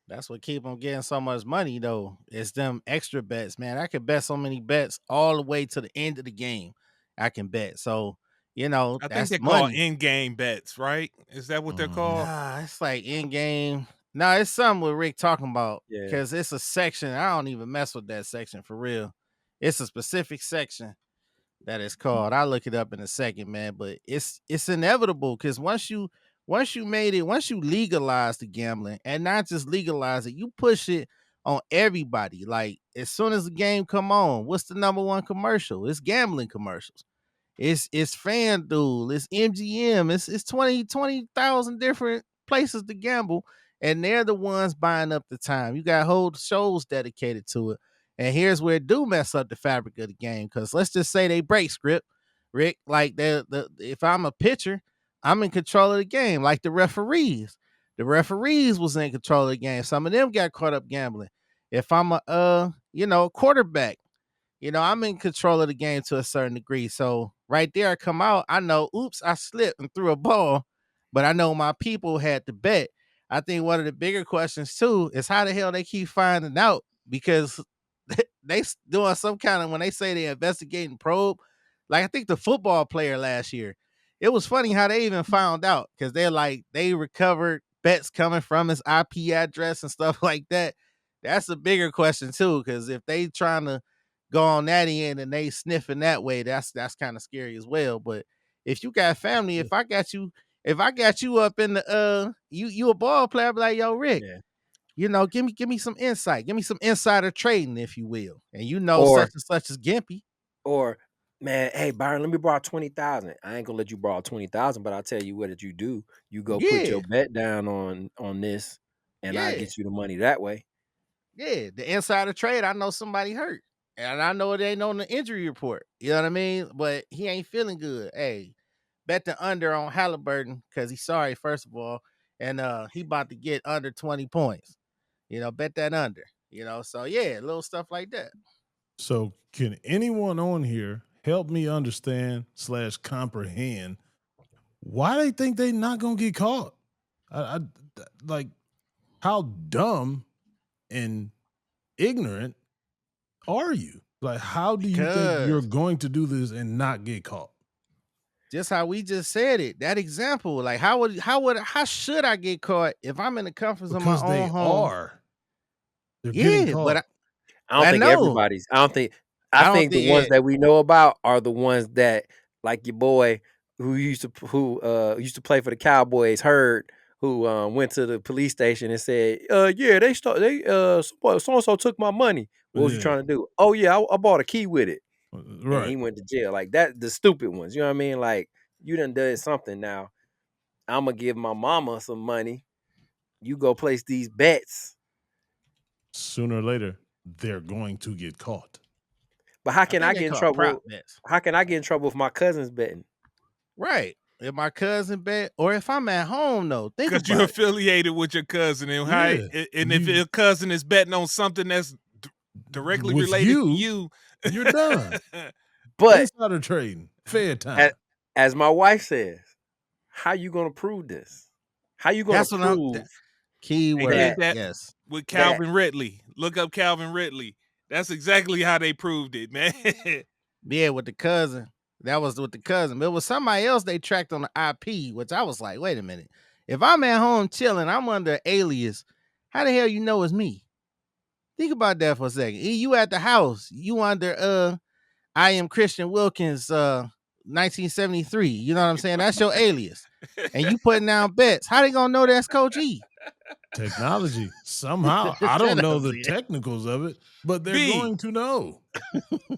That's what keep them getting so much money, though. It's them extra bets, man. I could bet so many bets all the way to the end of the game. I can bet. So, I that's think they're money. called in-game bets, right? Is that what they're called? It's like in-game. No, it's something with Rick talking about because it's a section. I don't even mess with that section for real. It's a specific section that is called. I'll look it up in a second, man. But it's inevitable because once you legalize the gambling and not just legalize it, you push it on everybody. Like as soon as the game come on, what's the number one commercial? It's gambling commercials. It's FanDuel, it's MGM, it's 20,000 different places to gamble, and they're the ones buying up the time. You got whole shows dedicated to it. And here's where it do mess up the fabric of the game. Because let's just say they break script, Rick. Like if I'm a pitcher, I'm in control of the game. Like the referees was in control of the game. Some of them got caught up gambling. If I'm a quarterback, I'm in control of the game to a certain degree. So right there, I come out, I know, oops, I slipped and threw a ball, but I know my people had to bet. I think one of the bigger questions too is how the hell they keep finding out, because they doing some kind of, when they say they investigating probe, like I think the football player last year, it was funny how they even found out, because they're like, they recovered bets coming from his IP address and stuff like that. That's a bigger question too, because if they trying to go on that end and they sniffing that way, that's kind of scary as well. But if you got family, if I got you up in the you a ball player, I'll be like, yo, Rick, give me some insight, give me some insider trading, if you will, and such and such as Gimpy. Or, man, hey Byron, let me borrow 20,000. I ain't gonna let you borrow 20,000, but I'll tell you what you do. You go put your bet down on this, and I get you the money that way. Yeah, the insider trade. I know somebody hurt, and I know it ain't on the injury report. You know what I mean? But he ain't feeling good. Hey, bet the under on Halliburton because he's sorry, first of all, and he about to get under 20 points. Bet that under. So yeah, little stuff like that. So can anyone on here help me understand / comprehend why they think they not gonna get caught? I like, how dumb and ignorant are you? Like, how do you think you're going to do this and not get caught? just how we just said it. That example, like how should I get caught if I'm in the comforts of my Because they own home? are. They're getting Yeah, caught. but I don't I think know. everybody's. I don't think think the ones that we know about are the ones that, like your boy who used to play for the Cowboys, Hurd, who went to the police station and said, yeah, so and so took my money. What was you Yeah. trying to do? Oh yeah, I bought a key with it. And he Right. went to jail. Like that, the stupid ones. You know what I mean? Like you done did something now. I'm gonna give my mama some money. You go place these bets. Sooner or later, they're going to get caught. But how can I think they get in call it prop trouble? bets. How can I get in trouble if my cousin's betting? Right. If my cousin bet, or if I'm at home though, think Because about you're it. affiliated with your cousin, and Yeah. if your cousin is betting on something that's directly With related to you, You're done. But Insider trading. Fair time. as my wife says, how you gonna prove this? How you gonna That's what I'm. prove Keyword. did that. Yes. with Calvin Ridley. Look up Calvin Ridley. That's exactly how they proved it, man. Yeah, with the cousin. That was with the cousin. But it was somebody else they tracked on the IP, which I was like, wait a minute. If I'm at home chilling, I'm under alias. How the hell you know it's me? Think about that for a second. You at the house. You under I am Christian Wilkins 1973. You know what I'm saying? That's your alias. And you putting down bets. How they gonna know that's Coach E? Technology. Somehow. I don't know the Yeah. technicals of it, but they're B. going to know.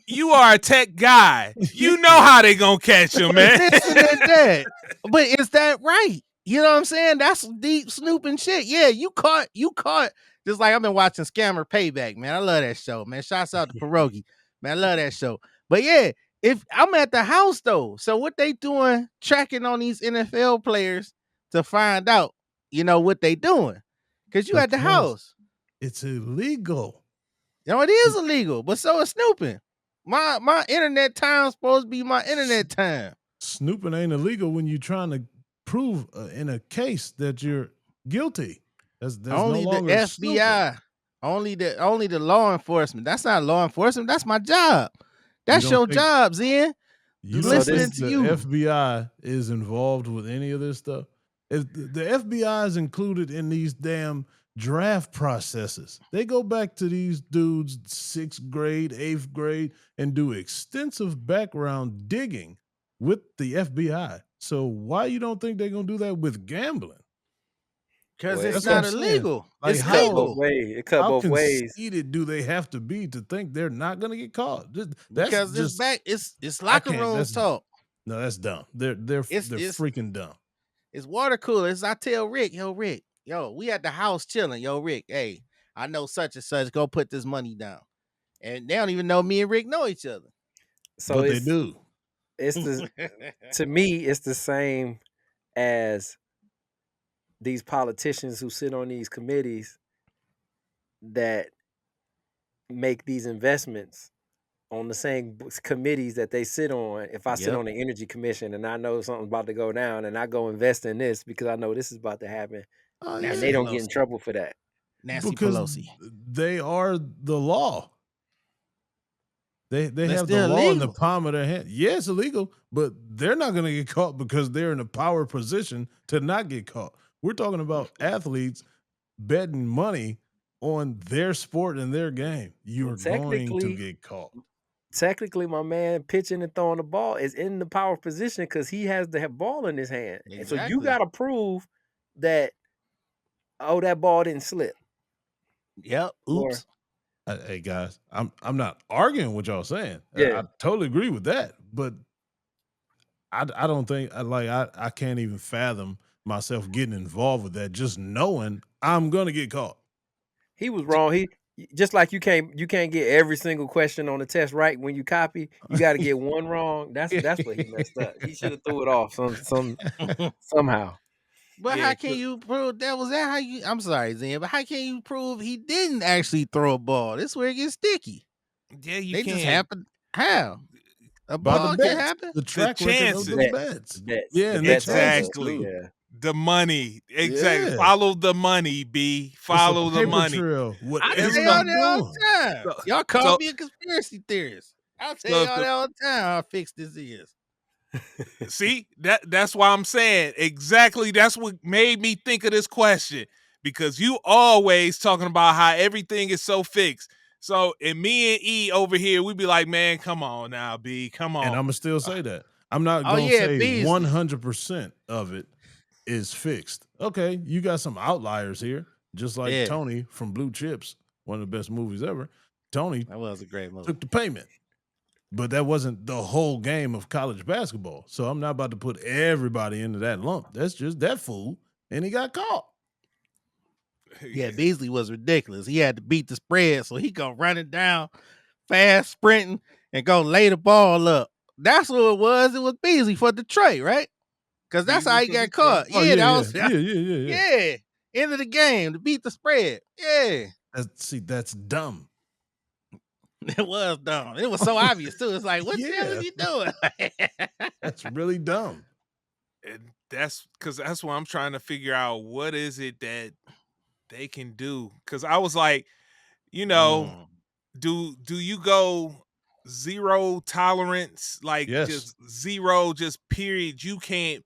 You are a tech guy. You know how they gonna catch him, man. Listen to that. But is that right? You know what I'm saying? That's deep snooping shit. Yeah, you caught. Just like I've been watching Scammer Payback, man. I love that show, man. Shouts out to Pierogi. Man, I love that show. But yeah, if I'm at the house though, so what they doing tracking on these NFL players to find out, what they doing? Because you at the Because house. It's illegal. It is illegal, but so is snooping. My internet time supposed to be my internet time. Snooping ain't illegal when you're trying to prove in a case that you're guilty. That's Only no the longer FBI, only the law enforcement. That's not law enforcement. That's my job. That's don't your think- job, Zen. You So don't listening think to the you. FBI is involved with any of this stuff? If the FBI is included in these damn draft processes, they go back to these dudes 6th grade, 8th grade, and do extensive background digging with the FBI. So why you don't think they're gonna do that with gambling? Because Well, it's that's what not I'm saying. illegal. Like, It's how- legal. It cut How both ways. conceited do they have to be to think they're not gonna get caught? That's Because just it's locker can't- room that's- talk. no, that's dumb. They're It's- freaking dumb. It's water coolers. I tell Rick, yo, we at the house chilling. Yo, Rick, hey, I know such and such. Go put this money down. And they don't even know me and Rick know each other. So But they it's do. it's the to me it's the same as these politicians who sit on these committees that make these investments on the same committees that they sit on. If I sit Yep. on the Energy Commission and I know something's about to go down and I go invest in this because I know this is about to happen, Oh, Nancy and they don't get in Pelosi. trouble for that. Nancy because Pelosi. they are the law. They But have the still law in the illegal. palm of their hand. Yeah, it's illegal, but they're not going to get caught because they're in a power position to not get caught. We're talking about athletes betting money on their sport and their game. You are going to Technically- get caught. Technically, my man pitching and throwing the ball is in the power position because he has the ball in his hand. And so you Exactly. got to prove that, that ball didn't slip. Yep. Or- Oops. Hey guys, I'm not arguing what y'all saying. Yeah. I totally agree with that, but I don't think I can't even fathom myself getting involved with that. Just knowing I'm gonna get caught. He was wrong. He just like you can't get every single question on the test right when you copy. You got to get one wrong. That's what he messed up. He should have threw it off somehow. But Yeah, how can you prove that? Was that how you? I'm sorry, Zen, but how can you prove he didn't actually throw a ball? This is where it gets sticky. Yeah, you They can. just happen. How? A By ball the can bets, happen? the track record of chances. those bets. Bets. Yeah, The and bets the chances, Exactly. Yeah. The money. Exactly. Yeah. Follow the money, B. Follow It's a the paper money. trail. I Whatever tell y'all I'm that all doing. the time. So- Y'all call so- me a conspiracy theorist. I'll tell so y'all that all the time how fixed this is. See, that's why I'm saying exactly. That's what made me think of this question, because you always talking about how everything is so fixed. So, and me and E over here, we be like, man, come on now, B, come on. And I'm gonna still say that. I'm not Oh, gonna yeah, say Beasley. 100% of it is fixed. Okay, you got some outliers here, just like Yeah. Tony from Blue Chips, one of the best movies ever. Tony That was a great movie. took the payment, but that wasn't the whole game of college basketball. So I'm not about to put everybody into that lump. That's just that fool, and he got caught. Yeah, Beasley was ridiculous. He had to beat the spread, so he go running down, fast sprinting, and go lay the ball up. That's what it was. It was Beasley for Detroit, right? Because that's how he got caught. Oh, Yeah, that was yeah. end of the game to beat the spread. Yeah, That's dumb. it was dumb. It was so obvious too. It's like, what the hell is he doing? That's really dumb. And that's because that's what I'm trying to figure out. What is it that they can do? Because I was like, you know, do you go zero tolerance, like Yes. just zero, just period? You can't,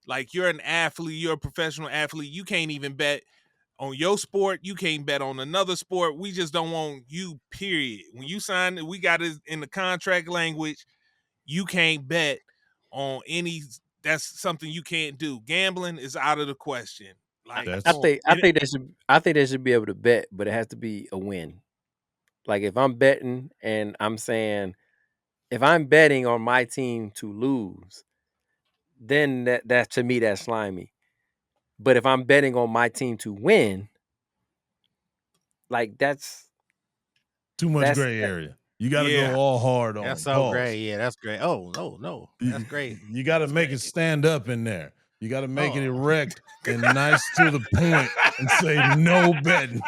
like, you're an athlete, you're a professional athlete, you can't even bet on your sport, you can't bet on another sport. We just don't want you, period. When you sign it, we got it in the contract language, you can't bet on any. That's something you can't do. Gambling is out of the question. Like, I think they should be able to bet, but it has to be a win. Like if I'm betting and I'm saying, if I'm betting on my team to lose, then that to me that's slimy. But if I'm betting on my team to win, like that's Too much gray area. You got to go all hard on. That's so great. Yeah, that's great. Oh no, that's great. You got to make it stand up in there. You got to make it erect and nice to the point and say no betting.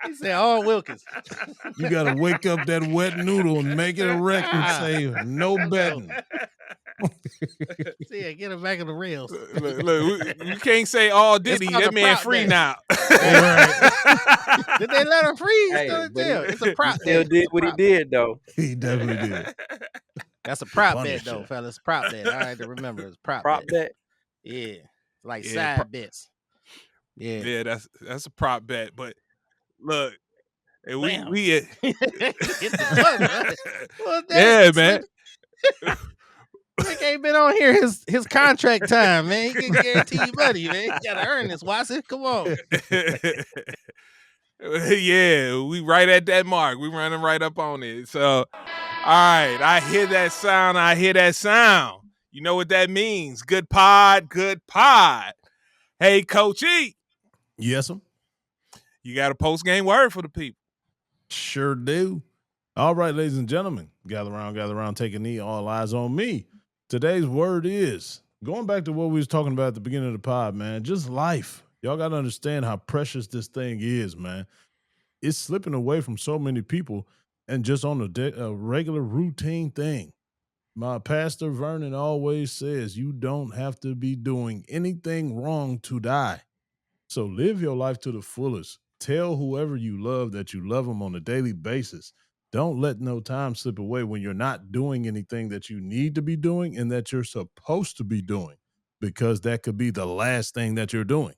He said, "Oh, Wilkins." You got to wake up that wet noodle and make it erect and say no betting. See, get him back on the rails. Look, you can't say all Diddy. That man free now. Did they let him free? He's Hey, still in but jail. It's a prop. he still did what he did though. He definitely did. That's a prop bet Punisher. though, fellas. Prop bet. I had to remember it's prop Prop bet. Yeah, like Yeah, side bets. Yeah. Yeah, that's a prop bet. But look, and Bam. we Get the money, right? What's yeah, that? man. Rick ain't been on here his contract time, man. He can guarantee you money, man. You gotta earn this, Watson. Come on. Yeah, we right at that mark. We running right up on it. So, all right, I hear that sound. You know what that means. Good pod. Hey, Coach E. Yes, sir. You got a post-game word for the people. Sure do. All right, ladies and gentlemen, gather around, take a knee, all eyes on me. Today's word is, going back to what we was talking about at the beginning of the pod, man, just life. Y'all got to understand how precious this thing is, man. It's slipping away from so many people and just on a regular routine thing. My pastor, Vernon, always says you don't have to be doing anything wrong to die. So live your life to the fullest. Tell whoever you love that you love them on a daily basis. Don't let no time slip away when you're not doing anything that you need to be doing and that you're supposed to be doing, because that could be the last thing that you're doing.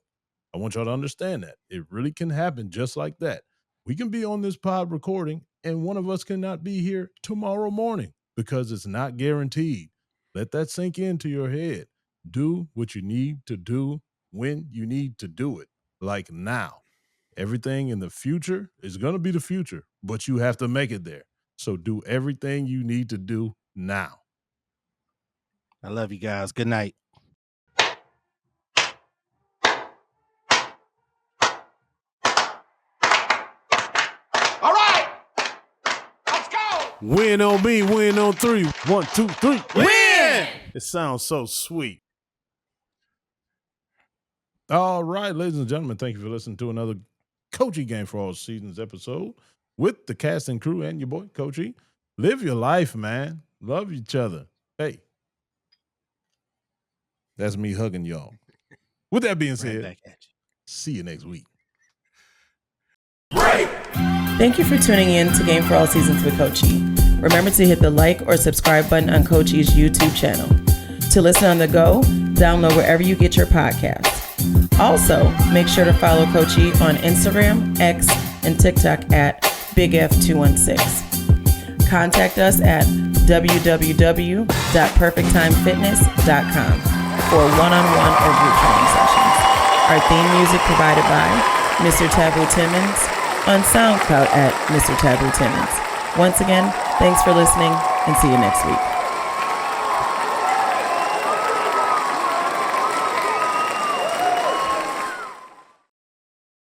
I want y'all to understand that. It really can happen just like that. We can be on this pod recording and one of us cannot be here tomorrow morning because it's not guaranteed. Let that sink into your head. Do what you need to do when you need to do it, like now. Everything in the future is going to be the future, but you have to make it there. So do everything you need to do now. I love you guys. Good night. All right, let's go. Win on me, win on three. 1, 2, 3. Win! It sounds so sweet. All right, ladies and gentlemen, thank you for listening to another Coach E Game for All Seasons episode with the cast and crew and your boy, Coach E. Live your life, man. Love each other. Hey. That's me hugging y'all. With that being said, back at you. See you next week. Thank you for tuning in to Game for All Seasons with Coach E. Remember to hit the like or subscribe button on Coach E's YouTube channel. To listen on the go, download wherever you get your podcasts. Also, make sure to follow Coach E on Instagram, X, and TikTok at BigF216. Contact us at www.perfecttimefitness.com for one-on-one or group training sessions. Our theme music provided by Mr. Taboo Timmons on SoundCloud at Mr. Taboo Timmons. Once again, thanks for listening and see you next week.